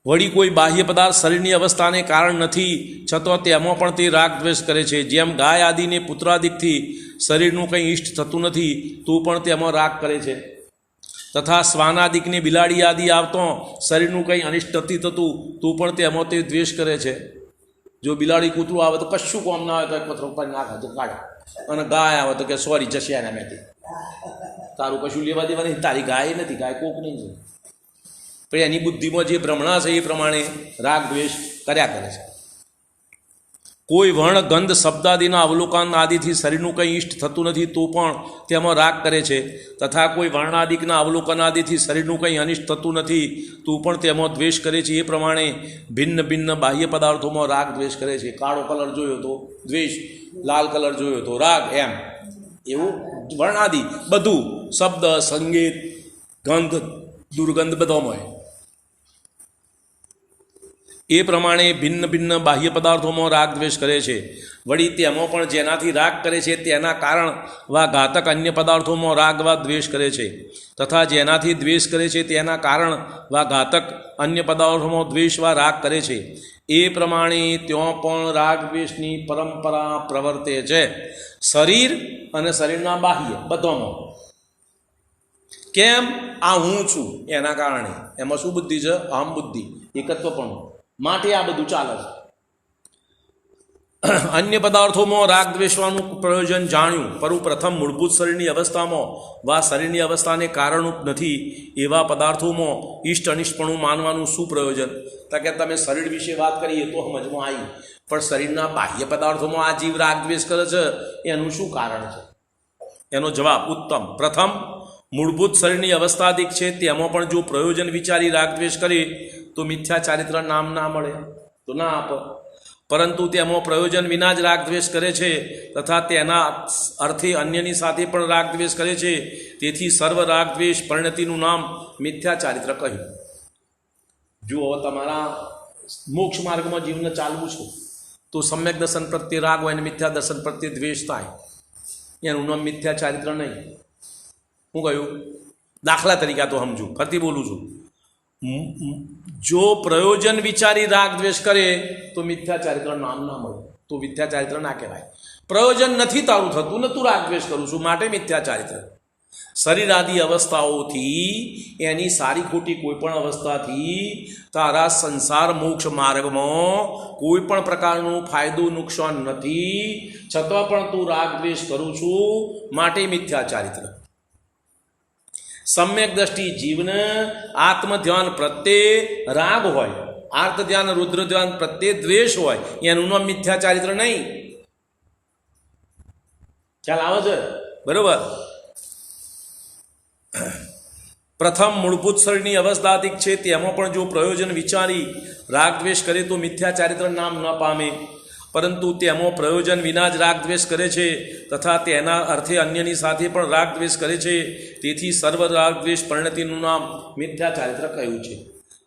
વળી કોઈ બાહ્ય પદાર્થ શરીરની અવસ્થાને કારણ નથી છતાં તેમાં પણ તે રાગ દ્વેષ કરે છે. જેમ ગાય આદિને પુત્રાદિકથી શરીરનું કંઈ ઇષ્ટ થતું નથી તો પણ તેમાં રાગ કરે છે, તથા શ્વાનાદિકને બિલાડી આદિ આવતો શરીરનું કંઈ અનિષ્ટ નથી થતું તો પણ તેમાં તે દ્વેષ કરે છે. જો બિલાડી કૂતરું આવે તો કશું કોમ ના આવે તો એક પથરો પર નાખે તો કાઢે, અને ગાય આવે તો કે સોરી જશે એના મેથી, તારું કશું લેવા દેવા નહીં, તારી ગાય નથી, ગાય કોક નહીં છે. પણ એની બુદ્ધિમાં જે ભ્રમણા છે એ પ્રમાણે રાગ દ્વેષ કર્યા કરે છે. કોઈ વર્ણ ગંધ શબ્દાદિના અવલોકન આદિથી શરીરનું કંઈ ઇષ્ટ થતું નથી તો પણ તેમાં રાગ કરે છે, તથા કોઈ વર્ણાદિકના અવલોકન આદિથી શરીરનું કંઈ અનિષ્ટ થતું નથી તો પણ તેમાં દ્વેષ કરે છે. એ પ્રમાણે ભિન્ન ભિન્ન બાહ્ય પદાર્થોમાં રાગ દ્વેષ કરે છે. કાળો કલર જોયો તો દ્વેષ, લાલ કલર જોયો તો રાગ. એમ એવું વર્ણાદિ બધું, શબ્દ, સંગીત, ગંધ, દુર્ગંધ બધામાં એ પ્રમાણે ભિન્ન ભિન્ન બાહ્ય પદાર્થોમાં રાગ દ્વેષ કરે છે. વળી તેમાં પણ જેનાથી રાગ કરે છે તેના કારણ વા ઘાતક અન્ય પદાર્થોમાં રાગ વા દ્વેષ કરે છે, તથા જેનાથી દ્વેષ કરે છે તેના કારણ વા ઘાતક અન્ય પદાર્થોમાં દ્વેષ વા રાગ કરે છે. એ પ્રમાણે ત્યાં પણ રાગ દ્વેષની પરંપરા પ્રવર્તે છે, શરીર અને શરીરના બાહ્ય બધામાં. કેમ? આ હું છું એના કારણે. એમાં શું બુદ્ધિ છે? અહમ બુદ્ધિ, એકત્વ પણ માટે આ બધું ચાલે છે. અન્ય પદાર્થોમાં રાગ દ્વેષવાનું પ્રયોજન જાણ્યું, પરંતુ પ્રથમ મૂળભૂત શરીરની અવસ્થામાં વા શરીરની અવસ્થાને કારણરૂપ નથી એવા પદાર્થોમાં ઇષ્ટ અનિષ્ટપણું માનવાનું શું પ્રયોજન? તો કે તમે શરીર વિશે વાત કરીએ તો સમજમાં આવી, પણ શરીરના બાહ્ય પદાર્થોમાં આ જીવ રાગ દ્વેષ કરે છે એનું શું કારણ છે? એનો જવાબ ઉત્તમ. પ્રથમ મૂળભૂત શરીરની અવસ્થાદિક છે, તેમાં પણ જો પ્રયોજન વિચારી રાગ દ્વેષ કરે તો મિથ્યા ચારિત્ર નામ ના મળે, તો ના આપ. પરંતુ તેમાં પ્રયોજન વિના જ રાગ દ્વેષ કરે છે તથા તેના અર્થે અન્યની સાથે પણ રાગ દ્વેષ કરે છે, તેથી સર્વ રાગ દ્વેષ પરિણતિનું નામ મિથ્યા ચારિત્ર કહ્યું. જો તમારા મોક્ષ માર્ગમાં જીવન ચાલવું છે તો સમ્યક દર્શન પ્રત્યે રાગ હોય અને મિથ્યા દર્શન પ્રત્યે દ્વેષ થાય, એનું નામ મિથ્યા ચારિત્ર નહીં. હું કહ્યું? દાખલા તરીકે તો સમજુ, ફરતી બોલું છું. જો પ્રયોજન વિચારી રાગ દ્વેષ કરે તો મિથ્યા ચારિત્ર નામ ના મળે, તો મિથ્યા ચારિત્ર ના કહેવાય. પ્રયોજન નથી તારું થતું ને તું રાગ દ્વેષ કરું છું, માટે મિથ્યા ચારિત્ર. શરીર આદિ અવસ્થાઓથી, એની સારી ખોટી કોઈ પણ અવસ્થાથી તારા સંસાર મોક્ષ માર્ગમાં કોઈ પણ પ્રકારનું ફાયદો નુકસાન નથી, છતાં પણ તું રાગ દ્વેષ કરું છું, માટે મિથ્યા ચારિત્ર. સમ્યક દ્રષ્ટિ જીવને આત્મ ધ્યાન પ્રત્યે રાગ હોય, આર્ત ધ્યાન રુદ્ર ધ્યાન પ્રત્યે દ્વેષ હોય, એનું નામ મિથ્યા ચારિત્ર નહીં. ખ્યાલ આવે છે? બરોબર. પ્રથમ મૂળભૂત શરીરની અવસ્થાધિક છે, તેમાં પણ જો પ્રયોજન વિચારી રાગ દ્વેષ કરે તો મિથ્યા ચારિત્ર નામ ન પામે, પરંતુ તેમાં પ્રયોજન વિના જ રાગ દ્વેષ કરે છે તથા તેના અર્થે અન્યની સાથે પણ રાગ દ્વેષ કરે છે, તેથી સર્વ રાગ દ્વેષ પરિણતિનું નામ મિથ્યા ચારિત્ર કહ્યું છે.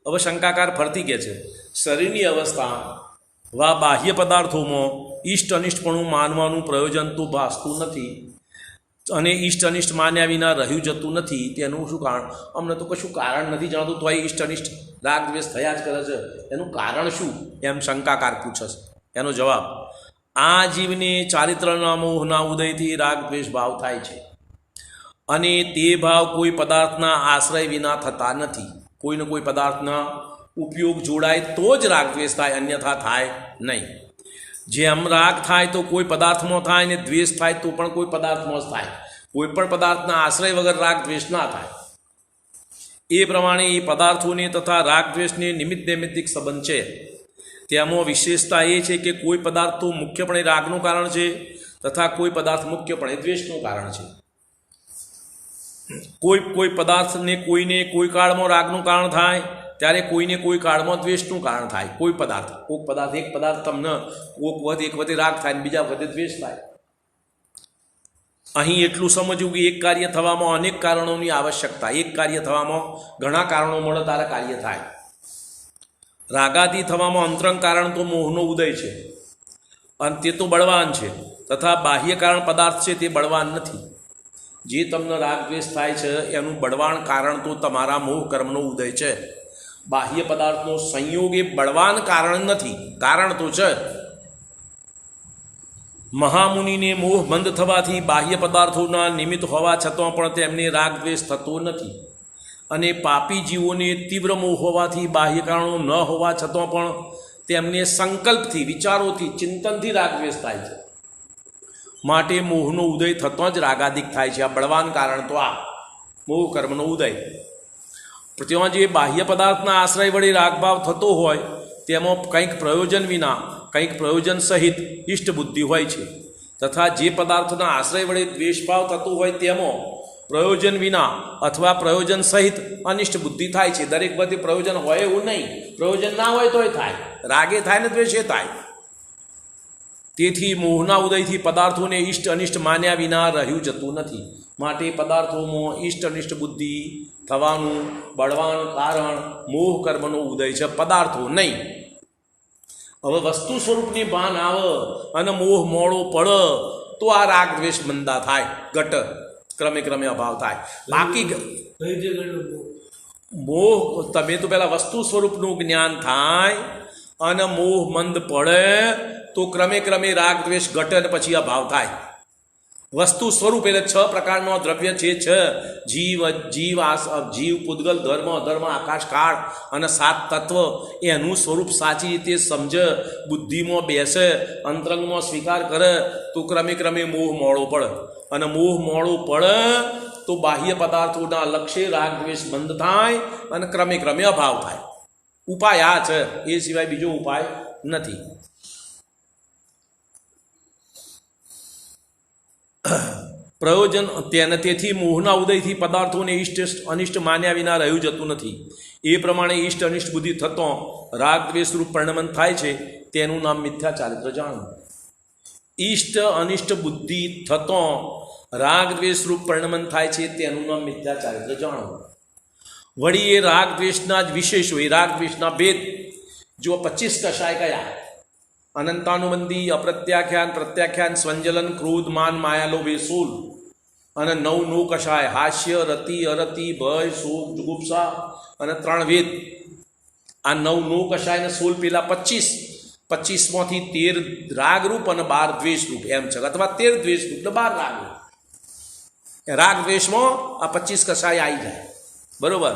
હવે શંકાકાર ફરતી કહે છે, શરીરની અવસ્થા વા બાહ્ય પદાર્થોમાં ઇષ્ટ અનિષ્ટપણું માનવાનું પ્રયોજન તો ભાસતું નથી અને ઇષ્ટ અનિષ્ટ માન્યા વિના રહ્યું જતું નથી, તેનું શું કારણ? અમને તો કશું કારણ નથી જાણતું, તો આ ઇષ્ટ અનિષ્ટ રાગ દ્વેષ થયા જ કરે છે, એનું કારણ શું? એમ શંકાકાર પૂછે છે. એનો જવાબ, આ જીવને ચારિત્રના મોહના ઉદયથી રાગ દ્વેષ ભાવ થાય છે અને તે ભાવ કોઈ પદાર્થના આશ્રય વિના થતા નથી. કોઈને કોઈ પદાર્થના ઉપયોગ જોડાય તો જ રાગ દ્વેષ થાય, અન્યથા થાય નહીં. જેમ રાગ થાય તો કોઈ પદાર્થમાં થાય ને દ્વેષ થાય તો પણ કોઈ પદાર્થમાં જ થાય, કોઈ પણ પદાર્થના આશ્રય વગર રાગ દ્વેષ ના થાય. એ પ્રમાણે એ પદાર્થોને તથા રાગ દ્વેષને નિમિત્ત નૈમિત્તિક સંબંધ છે. તેમાં વિશેષતા એ છે કે કોઈ પદાર્થ તો મુખ્યપણે રાગનું કારણ છે તથા કોઈ પદાર્થ મુખ્યપણે દ્વેષનું કારણ છે. કોઈ પદાર્થને કોઈને કોઈ કાળમાં રાગનું કારણ થાય, ત્યારે કોઈને કોઈ કાળમાં દ્વેષનું કારણ થાય. કોઈ પદાર્થ એક પદાર્થ તમને એક વખતે રાગ થાય ને બીજા વખતે દ્વેષ થાય. અહીં એટલું સમજવું કે એક કાર્ય થવામાં અનેક કારણોની આવશ્યકતા, એક કાર્ય થવામાં ઘણા કારણો મળે ત્યારે કાર્ય થાય. રાગાદી થવામાં અંતરંગ કારણ તો મોહનો ઉદય છે અને તે તો બળવાન છે, તથા બાહ્ય કારણ પદાર્થ છે તે બળવાન નથી. જે તમને રાગ દ્વેષ થાય છે એનું બળવાન કારણ તો તમારા મોહ કર્મનો ઉદય છે. બાહ્ય પદાર્થનો સંયોગ એ બળવાન કારણ નથી, કારણ તો છે. મહામુનિને મોહ બંધ થવાથી બાહ્ય પદાર્થોના નિમિત્ત હોવા છતાં પણ તેમને રાગ દ્વેષ થતો નથી, અને પાપી જીવોને તીવ્ર મોહ હોવાથી બાહ્ય કારણો ન હોવા છતાં પણ તેમને સંકલ્પથી, વિચારોથી, ચિંતનથી રાગ દ્વેષ થાય છે. માટે મોહનો ઉદય થતો જ રાગાદિક થાય છે. આ બળવાન કારણ તો આ મોહ કર્મનો ઉદય. ત્યાં જે બાહ્ય પદાર્થના આશ્રય વડે રાગભાવ થતો હોય તેમાં કંઈક પ્રયોજન વિના, કંઈક પ્રયોજન સહિત ઇષ્ટ બુદ્ધિ હોય છે, તથા જે પદાર્થના આશ્રય વડે દ્વેષભાવ થતો હોય તેમાં પ્રયોજન વિના અથવા પ્રયોજન સહિત અનિષ્ટ બુદ્ધિ થાય છે. દરેક વખતે પ્રયોજન હોય એવું નહીં, પ્રયોજન ના હોય તોય થાય, રાગે થાય ને દ્વેષે થાય. તેથી મોહના ઉદયથી પદાર્થોને ઇષ્ટ અનિષ્ટ માન્યા વિના રહ્યું જતું નથી. માટે પદાર્થોમાં ઇષ્ટ અનિષ્ટ બુદ્ધિ થવાનું બળવાન કારણ મોહ કર્મનો ઉદય છે, પદાર્થો નહીં. હવે વસ્તુ સ્વરૂપની ભાન આવે અને મોહ મોડો પડે તો આ રાગ દ્વેષ મંદા થાય, ઘટ ક્રમે ક્રમે અભાવ થાય. બાકી મોહ, તમે તો પહેલાં વસ્તુ સ્વરૂપનું જ્ઞાન થાય અને મોહ મંદ પડે તો ક્રમે ક્રમે રાગ દ્વેષ ઘટે અને પછી અભાવ થાય. વસ્તુ સ્વરૂપ એટલે 6 પ્રકારનો દ્રવ્ય છે. જીવ જીવ પૂદગલ ધર્મ અધર્મ આકાશ કાળ અને 7 તત્વ એનું સ્વરૂપ સાચી રીતે સમજ, બુદ્ધિમાં બેસે, અંતરંગમાં સ્વીકાર કરે તો ક્રમે ક્રમે મોહ મોડો પડે, અને મોહ મોડો પડે તો બાહ્ય પદાર્થોના લક્ષ્ય રાગ દ્વેષ બંધ થાય અને ક્રમે ક્રમે અભાવ થાય. ઉપાય આ છે, એ સિવાય બીજો ઉપાય નથી. પ્રયોજન તેથી મોહના ઉદયથી પદાર્થોને ઇષ્ટ અનિષ્ટ માન્યા વિના રહ્યું જતું નથી. એ પ્રમાણે ઇષ્ટ અનિષ્ટ બુદ્ધિ થતો રાગ દ્વેષ રૂપ પરિણમન થાય છે, તેનું નામ મિથ્યા ચારિત્ર જાણવું. ઇષ્ટ અનિષ્ટ બુદ્ધિ થતો રાગ દ્વેષ રૂપ પરિણમન થાય છે, તેનું નામ મિથ્યા ચારિત્ર જાણવું. વળી એ રાગ દ્વેષના જ વિશેષ હોય, રાગ દ્વેષના ભેદ જો 25 કશાય કયા: અનંતાનુબંધી, અપ્રત્યાખ્યાન, પ્રત્યાખ્યાન, સ્વંજલન, ક્રોધ, માન, માયા, લોભ, સૂલ. અને 9 નો કશાય: હાસ્ય, રતિ, અરતિ, ભય, શોક, જુગુપ્સા અને 3 વેદ. આ 9 નો કશાય ને 16 પેલા 25માંથી 13 રાગરૂપ અને 12 દ્વેષરૂપ એમ છે, અથવા 13 દ્વેષરૂપ ને 12 રાગરૂપ. રાગ દ્વેષમાં આ 25 કશાય આવી જાય. બરોબર?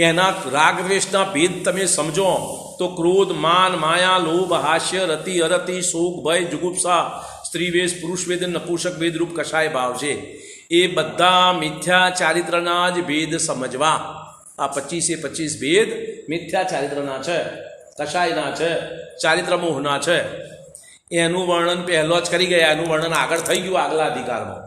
એના રાગ દ્વેષના ભેદ તમે સમજો તો ક્રોધ, માન, માયા, લોભ, હાસ્ય, રતિ, અરતિ, શોક, ભય, જુગુપ્સા, સ્ત્રી વેદ, પુરુષ વેદ, નપુંસક વેદરૂપ કશાય ભાવ છે. એ બધા મિથ્યા ચારિત્રના જ ભેદ સમજવા. આ 25 ભેદ મિથ્યા ચારિત્રના છે, કશાયના છે, ચારિત્ર મોહના છે. એનું વર્ણન પહેલો જ કરી ગયા, એનું વર્ણન આગળ થઈ ગયું આગલા અધિકારમાં.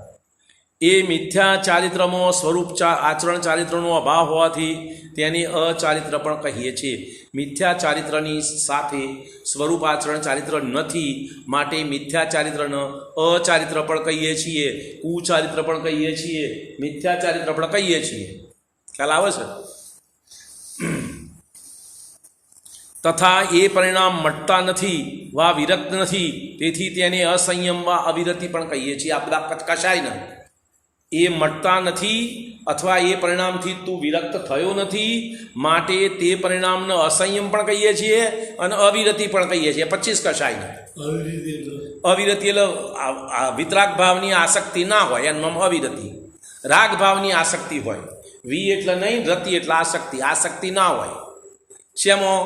એ મિથ્યા ચારિત્રમાં સ્વરૂપ આચરણ ચારિત્રનો અભાવ હોવાથી તેની અચારિત્ર પણ કહીએ છીએ. મિથ્યા ચારિત્રની સાથે સ્વરૂપ આચરણ ચારિત્ર નથી, માટે મિથ્યા ચારિત્રને અચારિત્ર પણ કહીએ છીએ, કુચારિત્ર પણ કહીએ છીએ, મિથ્યા ચારિત્ર પણ કહીએ છીએ. ખ્યાલ આવે છે? તથા એ પરિણામ મટતા નથી વા વિરક્ત નથી, તેથી તેને અસંયમ વા અવિરતિ પણ કહીએ છીએ. આ બધા કશાય ને એ મટતા નથી અથવા એ પરિણામથી તું વિરક્ત થયો નથી, માટે તે પરિણામને અસંયમ પણ કહીએ છીએ અને અવિરતિ પણ કહીએ છીએ. 25 કશાયને અવિરતિ એટલે વિતરાગ ભાવની આસક્તિ ના હોય એનું નામ અવિરતિ. રાગ ભાવની આસક્તિ હોય, વી એટલે નહીં, રતિ એટલે આસક્તિ ના હોય. શેમાં?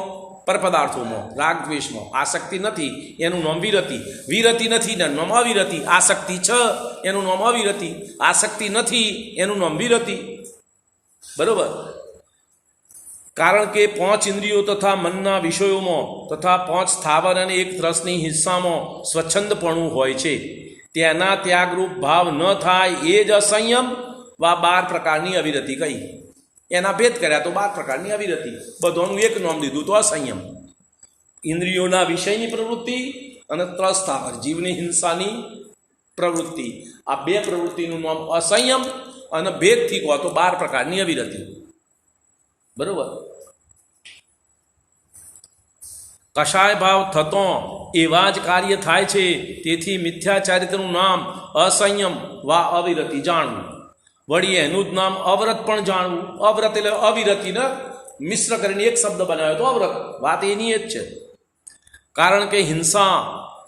પરપદાર્થોમાં, રાગ દ્વેષમાં આસક્તિ નથી, એનું નામ વિરતિ. વિરતિ નથી એનું નામ અવિરતિ. આસક્તિ છે એનું નામ અવિરતિ, આસક્તિ નથી એનું નામ વિરતિ. બરોબર? કારણ કે 5 ઇન્દ્રિયો તથા મનના વિષયોમાં તથા 5 સ્થાવર અને 1 ત્રસની હિસ્સામાં સ્વચ્છંદપણું હોય છે. તેના ત્યાગરૂપ ભાવ ન થાય એ જ અસંયમ વા 12 પ્રકારની અવિરતિ કહી. એના ભેદ કર્યા તો 12 પ્રકારની અવિરતિ. બધાનું એક નામ દીધું તો અસંયમ. ઇન્દ્રિયોના વિષયની પ્રવૃત્તિ અને ત્રસ્તાવર જીવની હિંસાની પ્રવૃત્તિ, આ 2 પ્રવૃત્તિનું નામ અસંયમ, અને ભેદથી કહો તો 12 પ્રકારની અવિરતિ. બરોબર? કશાય ભાવ થતો એવા જ કાર્ય થાય છે, તેથી મિથ્યા ચારિત્રનું નામ અસંયમ વા અવિરતિ જાણવું. વળી એનું જ નામ અવ્રત પણ જાણવું. અવ્રત એટલે અવિરતિને મિશ્ર કરીને એક શબ્દ બનાવ્યો તો અવ્રત. વાત એની જ છે. કારણ કે હિંસા,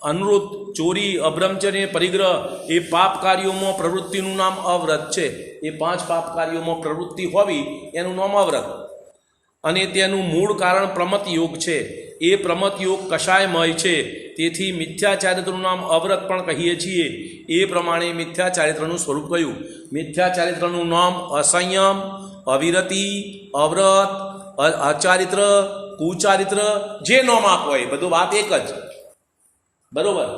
અનુરોધ, ચોરી, અબ્રહ્મચર્ય, પરિગ્રહ એ પાપ કાર્યોમાં પ્રવૃત્તિનું નામ અવ્રત છે. એ 5 પાપ કાર્યોમાં પ્રવૃત્તિ હોવી એનું નામ અવ્રત. અને તેનું મૂળ કારણ પ્રમત યોગ છે. એ પ્રમત યોગ કશાયમય છે, તેથી મિથ્યા ચારિત્રનું નામ અવ્રત પણ કહીએ છીએ. એ પ્રમાણે મિથ્યા ચારિત્રનું સ્વરૂપ કયું? મિથ્યા ચારિત્રનું નામ અસંયમ, અવિરતિ, અવ્રત, અચારિત્ર, કુચારિત્ર, જે નામ આપો એ બધું વાત એક જ. બરોબર?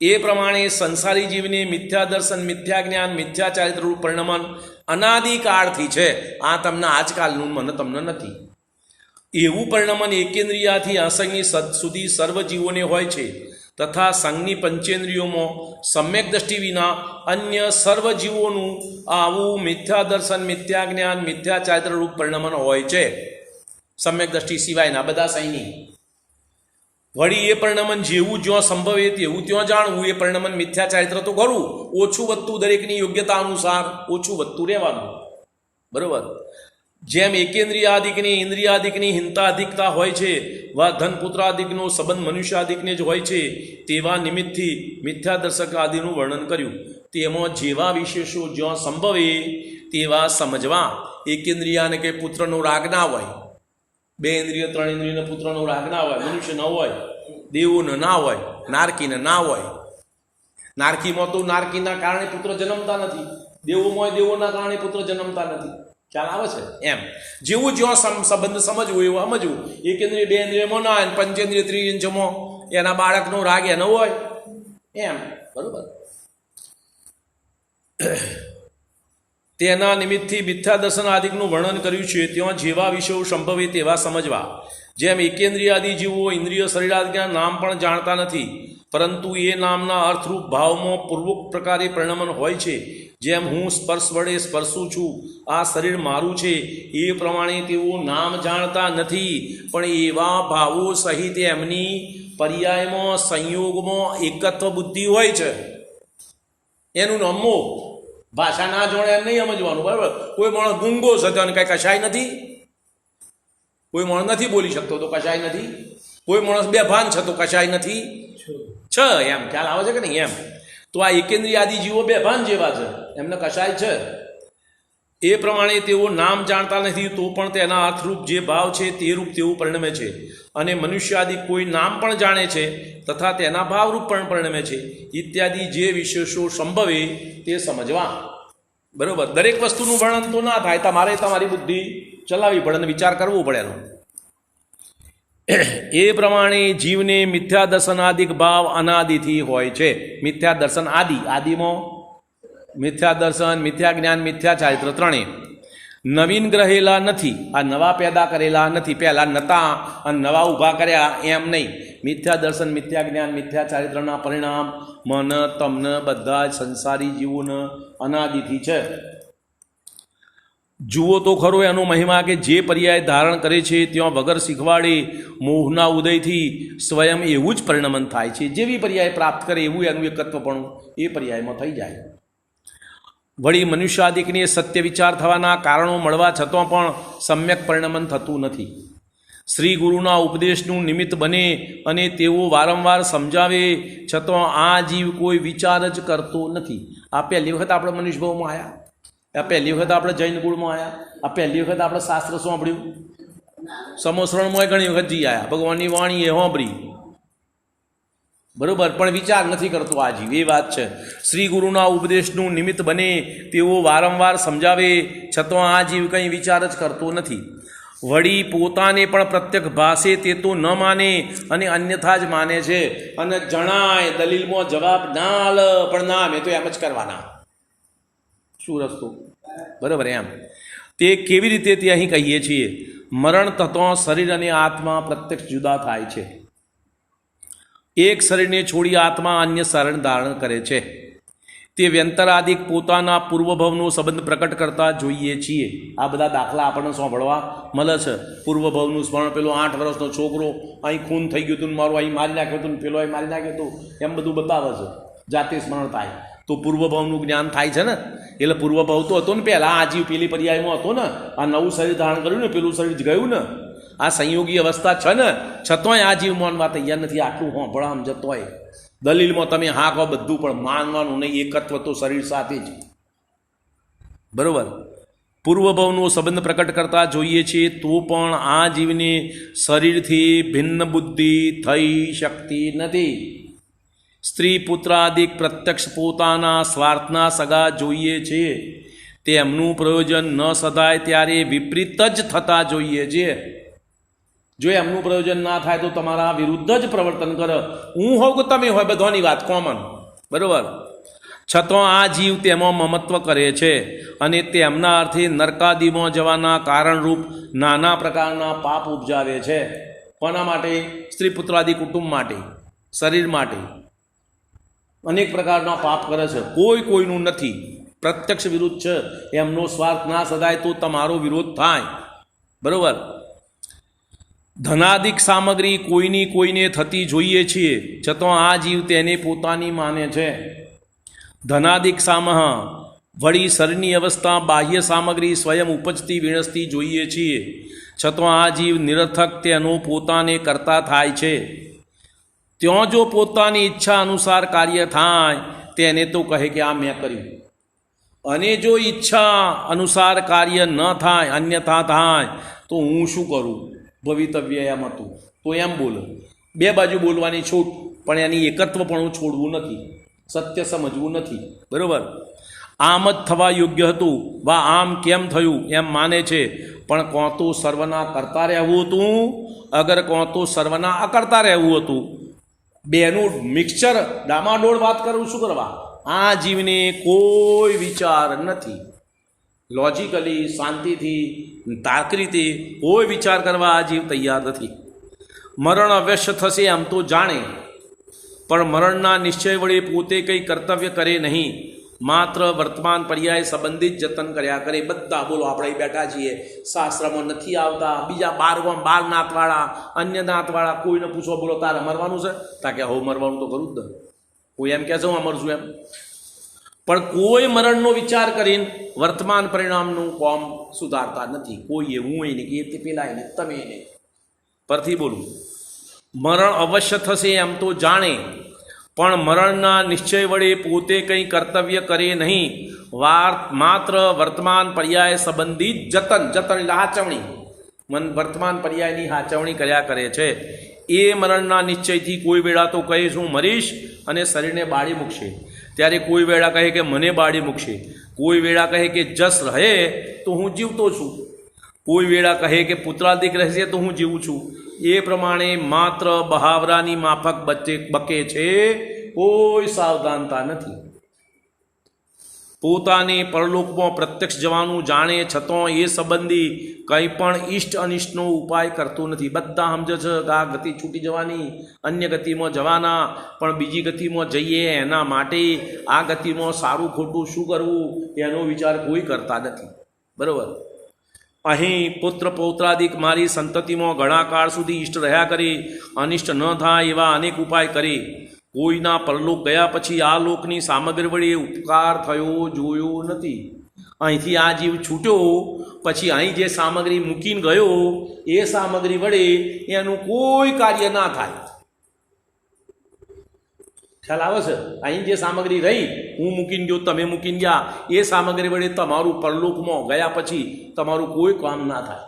એ પ્રમાણે સંસારી જીવને મિથ્યા દર્શન, મિથ્યા જ્ઞાન, મિથ્યા ચારિત્રનું પરિણમન અનાદિકાળથી છે. આ તમને આજકાલનું મને તમને નથી. એવું પરિણમન એકેન્દ્રિયાથી અસંગની સુધી સર્વ જીવોને હોય છે, તથા સંઘની પંચેન્દ્રિયોમાં સમ્યક દ્રષ્ટિ વિના અન્ય સર્વ જીવોનું આવું મિથ્યા દર્શન, મિથ્યા જ્ઞાન, મિથ્યા ચારિત્ર રૂપ પરિણમન હોય છે. સમ્યક દ્રષ્ટિ સિવાયના બધા સૈની. વળી એ પરિણમન જેવું જ્યાં સંભવે તેવું ત્યાં જાણવું. એ પરિણમન મિથ્યા ચારિત્ર તો ખરું, ઓછું વધતું દરેકની યોગ્યતા અનુસાર ઓછું વધતું રહેવાનું. બરોબર? જેમ એકેન્દ્રિયાદિકની ઇન્દ્રિયાદિકની હિંતાધિકતા હોય છે, વા ધનપુત્રાદિકનો સંબંધ મનુષ્યાદિકને જ હોય છે, તેવા નિમિત્તથી મિથ્યા દર્શક આદિનું વર્ણન કર્યું. તેમાં જેવા વિશેષો જ્યાં સંભવે તેવા સમજવા. એકેન્દ્રિયાને કે પુત્રનો રાગ ના હોય, 2 ઇન્દ્રિય 3 ઇન્દ્રિયને પુત્રનો રાગ ના હોય, મનુષ્ય ન હોય, દેવોને ના હોય, નારકીને ના હોય. નારકીમાં તો નારકીના કારણે પુત્ર જન્મતા નથી, દેવોમાં દેવોના કારણે પુત્ર જન્મતા નથી. ખ્યાલ આવે છે? એમ જેવું જ્યાં સંબંધ સમજવું એવું સમજવું. એકેન્દ્રિય 2 ઇન્દ્રિયમાં ના હોય, પંચેન્દ્રિય 3 ઇંચમાં એના બાળકનો રાગ એનો હોય એમ. બરોબર. તેના નિમિત્તથી મિથ્યા દર્શન આદિકનું વર્ણન કર્યું છે. ત્યાં જેવા વિષયો સંભવે તેવા સમજવા. જેમ એકેન્દ્રિય આદિ જીવો ઇન્દ્રિય શરીરાદિના નામ પણ જાણતા નથી, પરંતુ એ નામના અર્થરૂપ ભાવમાં પૂર્વોક્ત પ્રકારે પરિણમન હોય છે. જેમ હું સ્પર્શ વડે સ્પર્શું છું, આ શરીર મારું છે, એ પ્રમાણે તેઓ નામ જાણતા નથી, પણ એવા ભાવો સહિત એમની પર્યાયમાં સંયોગમાં એકત્વ બુદ્ધિ હોય છે. એનું નામ મોહ. ભાષા ના જોડે એમ નહીં સમજવાનું. બરાબર. કોઈ માણસ ગુંગો છે તો કઈ કશાય નથી, કોઈ માણસ નથી બોલી શકતો તો કશાય નથી, કોઈ માણસ બેભાન છે તો કશાય નથી છે. એમ ખ્યાલ આવે છે કે નહીં? એમ તો આ એકેન્દ્રિય આદિ જીવો બેભાન જેવા છે, એમને કશાય છે. એ પ્રમાણે તેઓ નામ જાણતા નથી, તો પણ તેના અર્થરૂપ જે ભાવ છે તે રૂપ તેવું પરિણમે છે. અને મનુષ્ય આદિ કોઈ નામ પણ જાણે છે તથા તેના ભાવરૂપ પણ પરિણમે છે. ઇત્યાદિ જે વિશેષો સંભવે તે સમજવા. બરોબર. દરેક વસ્તુનું વર્ણન તો ના થાય, તમારે તમારી બુદ્ધિ ચલાવવી પડે અને વિચાર કરવો પડે એનો. એ પ્રમાણે જીવને મિથ્યા દર્શનાદિક ભાવ અનાદિથી હોય છે. મિથ્યા દર્શન આદિમાં મિથ્યા દર્શન, મિથ્યા જ્ઞાન, મિથ્યા ચારિત્ર ત્રણેય નવીન ગ્રહેલા નથી. આ નવા પેદા કરેલા નથી, પહેલાં નતા અને નવા ઊભા કર્યા એમ નહીં. મિથ્યા દર્શન, મિથ્યા જ્ઞાન, મિથ્યા ચારિત્રના પરિણામ મન તમને બધા જ સંસારી જીવોને અનાદિથી છે. જુઓ તો ખરો એનો મહિમા કે જે પર્યાય ધારણ કરે છે ત્યાં વગર શીખવાડે મોહના ઉદયથી સ્વયં એવું જ પરિણમન થાય છે. જેવી પર્યાય પ્રાપ્ત કરે એવું એનું એકત્વપણું એ પર્યાયમાં થઈ જાય. વળી મનુષ્યાદિકને સત્ય વિચાર થવાના કારણો મળવા છતાં પણ સમ્યક પરિણમન થતું નથી. શ્રી ગુરુના ઉપદેશનું નિમિત્ત બને અને તેઓ વારંવાર સમજાવે છતાં આ જીવ કોઈ વિચાર જ કરતો નથી. આ પહેલી વખત આપણે મનુષ્યભાવમાં આવ્યા, આ પહેલી વખત આપણે જૈન કુળમાં આવ્યા, આ પહેલી વખત આપણે શાસ્ત્ર સાંભળ્યું, સમોસરણમાં ઘણી વખત જી આવ્યા, ભગવાનની વાણી એ સાંભળી. બરોબર. પણ વિચાર નથી કરતો આ જીવ. એ વાત છે. શ્રી ગુરુના ઉપદેશનું નિમિત્ત બને તેઓ વારંવાર સમજાવે છતાં આ જીવ કંઈ વિચાર જ કરતો નથી. વળી પોતાને પણ પ્રત્યક્ષ ભાષે તે તો ન માને અને અન્યથા જ માને છે. અને જણાય દલીલમાં જવાબ ના આલ પણ ના, મેં તો એમ જ કરવાના. શું રસ્તો? બરાબર. એમ તે કેવી રીતે તે અહીં કહીએ છીએ. મરણ થતાં શરીર અને આત્મા પ્રત્યક્ષ જુદા થાય છે. એક શરીરને છોડી આત્મા અન્ય શરણ ધારણ કરે છે. તે વ્યંતરાદિક પોતાના પૂર્વભવનો સંબંધ પ્રકટ કરતા જોઈએ છીએ. આ બધા દાખલા આપણને સાંભળવા મળે છે. પૂર્વભવનું સ્મરણ, પેલો 8 વર્ષનો છોકરો અહીં ખૂન થઈ ગયું હતું, મારું અહીં મારી નાખ્યું હતું, પેલો અહીં મારી નાખ્યું હતું, એમ બધું બતાવે છે. જાતે સ્મરણ થાય તો પૂર્વભાવનું જ્ઞાન થાય છે ને. એટલે પૂર્વભાવ તો હતો ને પહેલાં, આ જીવ પેલી પર્યાયમાં હતો ને, આ નવું શરીર ધારણ કર્યું ને, પેલું શરીર ગયું ને, આ સંયોગી અવસ્થા છે ને, છતાંય આ જીવ માનવા તૈયાર નથી. આટલું હોંભળા આમ જતોય દલીલમાં તમે હા કહો બધું, પણ માનવાનું નહીં. એકત્વ તો શરીર સાથે જ. બરોબર. પૂર્વભાવનો સંબંધ પ્રકટ કરતા જોઈએ છીએ તો પણ આ જીવને શરીરથી ભિન્ન બુદ્ધિ થઈ શકતી નથી. સ્ત્રી પુત્રાદિક પ્રત્યક્ષ પોતાના સ્વાર્થના સગા જોઈએ છીએ. તેમનું પ્રયોજન ન સધાય ત્યારે વિપરીત જ થતા જોઈએ છીએ. જો એમનું પ્રયોજન ના થાય તો તમારા વિરુદ્ધ જ પ્રવર્તન કરે. હું હોઉં કે તમે હોય, બધાની વાત કોમન. બરાબર. છતાં આ જીવ તેમાં મમત્વ કરે છે અને તેમના અર્થે નરકાદિમાં જવાના કારણરૂપ નાના પ્રકારના પાપ ઉપજાવે છે. કોના માટે? સ્ત્રી પુત્રાદિ કુટુંબ માટે, શરીર માટે અનેક પ્રકારના પાપ કરે છે. કોઈ કોઈનું નથી, પ્રત્યક્ષ વિરુદ્ધ છે. એમનો સ્વાર્થ ના સદાય તો તમારો વિરોધ થાય. બરાબર. ધનાદિક સામગ્રી કોઈની કોઈને થતી જોઈએ છીએ, છતાં આ જીવ તેને પોતાની માને છે. ધનાદિક સામહ વળી શરીરની અવસ્થા બાહ્ય સામગ્રી સ્વયં ઉપજતી વિણસતી જોઈએ છીએ, છતાં આ જીવ નિરર્થક તેનો પોતાને કરતા થાય છે. ત્યાં જો પોતાની ઈચ્છા અનુસાર કાર્ય થાય તેને તો કહે કે આ મેં કર્યું. અને જો ઈચ્છા અનુસાર કાર્ય ન થાય, અન્યથા થાય તો હું શું કરું, ભવિતવ્ય એમ હતું તો એમ બોલો. બે બાજુ બોલવાની છૂટ, પણ એની એકત્વ પણ છોડવું નથી, સત્ય સમજવું નથી. બરાબર. આમ જ થવા યોગ્ય હતું, વા આમ કેમ થયું એમ માને છે, પણ કોં તો સર્વના કરતા રહેવું હતું, અગર કોં તો સર્વના અકર્તા રહેવું હતું. બેનું મિક્સચર ડામાડોળ વાત કરવું શું કરવા. આ જીવને કોઈ વિચાર નથી, લોજિકલી શાંતિથી તાર્ક રીતે કોઈ વિચાર કરવા આ જીવ તૈયાર નથી. મરણ અવશ્ય થશે એમ તો જાણે, પણ મરણના નિશ્ચય વડે પોતે કંઈ કર્તવ્ય કરે નહીં, માત્ર વર્તમાન પર્યાય સંબંધિત જતન કર્યા કરે. બધા બોલો આપણે બેઠા છીએ, શાસ્ત્રમાં નથી આવતા, બીજા 12 નાતવાળા, અન્ય નાતવાળા, કોઈને પૂછો બોલો તારે મરવાનું છે, તા કે હો મરવાનું તો કરું જ ને. કોઈ એમ કહે છે હું મરશું એમ, પણ કોઈ મરણનો વિચાર કરીને વર્તમાન પરિણામનું કોમ સુધારતા નથી. કોઈ એવું હોય ને કે તે પેલા એને તમે એને પરથી બોલું. મરણ અવશ્ય થશે એમ તો જાણે, પણ મરણના નિશ્ચય વડે પોતે કંઈ કર્તવ્ય કરે નહીં, માત્ર વર્તમાન પર્યાય સંબંધિત જતન એટલે હાચવણી, વર્તમાન પર્યાયની હાચવણી કર્યા કરે છે. એ મરણના નિશ્ચયથી કોઈ વેળા તો કહે હું મરીશ અને શરીરને બાળી મૂકશે, ત્યારે કોઈ વેળા કહે કે મને બાળી મૂકશે, કોઈ વેળા કહે કે જસ રહે તો હું જીવતો છું, કોઈ વેળા કહે કે પુત્રાદિક રહેશે તો હું જીવું છું. એ પ્રમાણે માત્ર બહાવરાની માફક બકે છે, કોઈ સાવધાનતા નથી. પોતાને પરલોકમાં પ્રત્યક્ષ જવાનું જાણે છતાં એ સંબંધી કંઈ પણ ઇષ્ટ અનિષ્ટનો ઉપાય કરતો નથી. બધા સમજે છે કે આ ગતિ છૂટી જવાની, અન્ય ગતિમાં જવાના, પણ બીજી ગતિમાં જઈએ એના માટે આ ગતિમાં સારું ખોટું શું કરવું એનો વિચાર કોઈ કરતા નથી. બરાબર. અહીં પુત્ર પૌત્રાદિક મારી સંતતિમાં ઘણા કાળ સુધી ઇષ્ટ રહ્યા કરી, અનિષ્ટ ન થાય એવા અનેક ઉપાય કરી. કોઈના પરલોક ગયા પછી આ લોકની સામગ્રી વડે ઉપકાર થયો જોયો નથી. અહીંથી આ જીવ છૂટ્યો પછી અહીં જે સામગ્રી મૂકીને ગયો એ સામગ્રી વડે એનું કોઈ કાર્ય ના થાય. ખ્યાલ આવે છે? અહીં જે સામગ્રી રહી, હું મૂકીને ગયો, તમે મૂકીને ગયા, એ સામગ્રી વડે તમારું પરલોકમાં ગયા પછી તમારું કોઈ કામ ના થાય.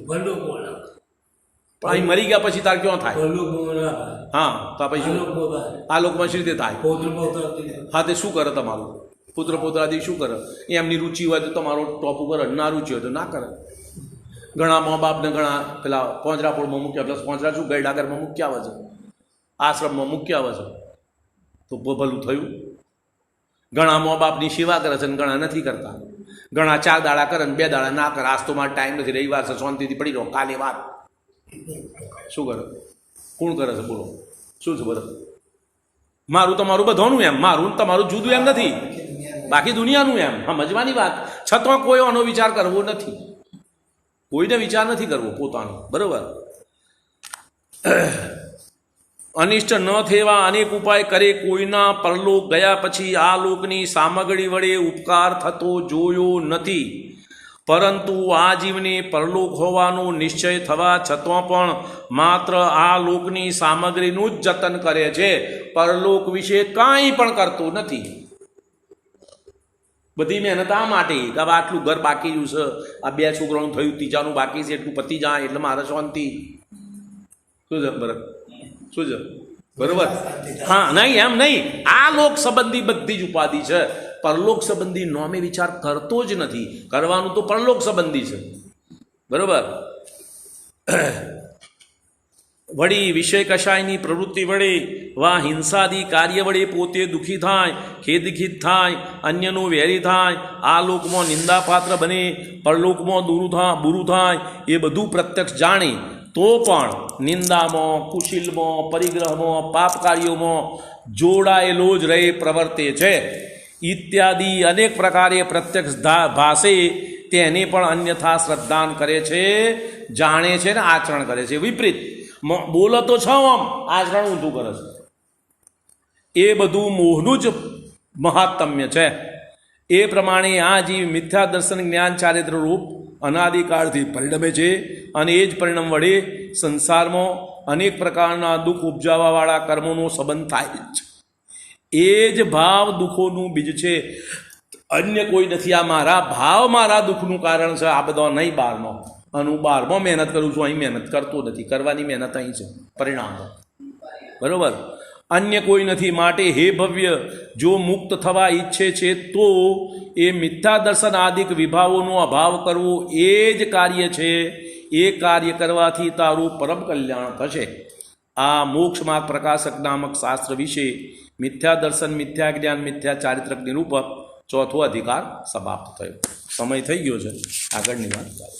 પણ અહીં મરી ગયા પછી તાર ક્યાં થાય? હા, તો પછી આ લોકમાં શી રીતે થાય? હા, તે શું કરે તમારું પુત્ર પૌત્રાદી શું કરે? એમની રુચિ હોય તો તમારો ટોપ ઉપર, ના રુચિ હોય તો ના કરે. ઘણા મા બાપને ઘણા પેલા પોંજરાપોળમાં મૂક્યા, પ્લસ પોંજરા શું ગરડાગરમાં મૂક્યા આવે છે, આશ્રમમાં મૂક્યા આવે છે, તો ભલું થયું. ઘણા મા બાપની સેવા કરે છે ને ઘણા નથી કરતા. ઘણા 4 દાડા કરે ને 2 દાડા ના કરે. આજ તો મારો ટાઈમ નથી, રવિવાર છે, શાંતિથી પડી રહો, કાલે વાત. શું કરે? કોણ કરે છે બોલો? શું છે બરાબર? મારું તમારું બધાનું એમ, મારું તમારું જુદું એમ નથી, બાકી દુનિયાનું એમ સમજવાની વાત. છતાં કોઈ આનો વિચાર કરવો નથી, કોઈને વિચાર નથી કરવો પોતાનો. બરાબર. અનિષ્ટ ન થવા અનેક ઉપાય કરે, કોઈના પરલોક ગયા પછી આ લોકની સામગ્રી વડે ઉપકાર થતો જોયો નથી. પરંતુ આ જીવને પરલોક હોવાનો નિશ્ચય થવા છતાં પણ માત્ર આ લોકની સામગ્રીનું જ જતન કરે છે, પરલોક વિશે કાંઈ પણ કરતો નથી. બધી મહેનત આ માટે કે હવે આટલું ઘર બાકી રહ્યું છે, આ 2 છોકરાનું થયું, ત્રીજાનું બાકી છે, એટલું પતી જાય એટલે મારે શાંતિ. શું છે બરાબર? શું છે બરોબર? હા, નહીં એમ નહીં. આ લોક સંબંધી બધી જ ઉપાધિ છે, પરલોક સંબંધી નોમે વિચાર કરતો જ નથી. કરવાનું તો પરલોક સંબંધી છે. બરોબર. વળી વિષય કશાયની પ્રવૃત્તિ વડે વા હિંસાદી કાર્ય વડે પોતે દુઃખી થાય, ખેદખીત થાય, અન્યનું વેરી થાય, આ લોકમાં નિંદાપાત્ર બને, પરલોકમાં બુરું થાય, એ બધું પ્રત્યક્ષ જાણે તો પણ નિંદામાં, કુશીલમાં, પરિગ્રહમાં, પાપ કાર્યોમાં જોડાયેલો જ રહે પ્રવર્તે છે. ઇત્યાદિ અનેક પ્રકારે પ્રત્યક્ષ ભાષે તેને પણ અન્યથા શ્રદ્ધાન કરે છે, જાણે છે ને આચરણ કરે છે. વિપરીત બોલો તો છો, આમ આચરણ ઊંધું કરે છે. એ બધું મોહનું જ મહાત્મ્ય છે. એ પ્રમાણે આ જીવ મિથ્યા દર્શન જ્ઞાન ચારિત્ર રૂપ અનાદિકાળથી પરિણમે છે, અને એ જ પરિણામ વડે સંસારમાં અનેક પ્રકારના દુઃખ ઉપજાવવાવાળા કર્મોનો સંબંધ થાય છે. એ જ ભાવ દુઃખોનું બીજ છે, અન્ય કોઈ નથી. આ મારા ભાવ મારા દુઃખનું કારણ છે, આ બધો નહીં બહારનો. અને હું બહારમાં મહેનત કરું છું, અહીં મહેનત કરતો નથી. કરવાની મહેનત અહીં છે પરિણામ, બરાબર. અન્ય કોઈ નથી. માટે હે ભવ્ય, જો મુક્ત થવા ઈચ્છે છે તો એ મિથ્યા દર્શન આદિક વિભાવોનો અભાવ કરવો એ જ કાર્ય છે. એ કાર્ય કરવાથી તારું પરમ કલ્યાણ થશે. આ મોક્ષ માર્ગ પ્રકાશક નામક શાસ્ત્ર વિશે મિથ્યા દર્શન, મિથ્યા જ્ઞાન, મિથ્યા ચારિત્રક નિરૂપક ચોથો અધિકાર સમાપ્ત થયો. સમય થઈ ગયો છે, આગળની વાત ચાલો.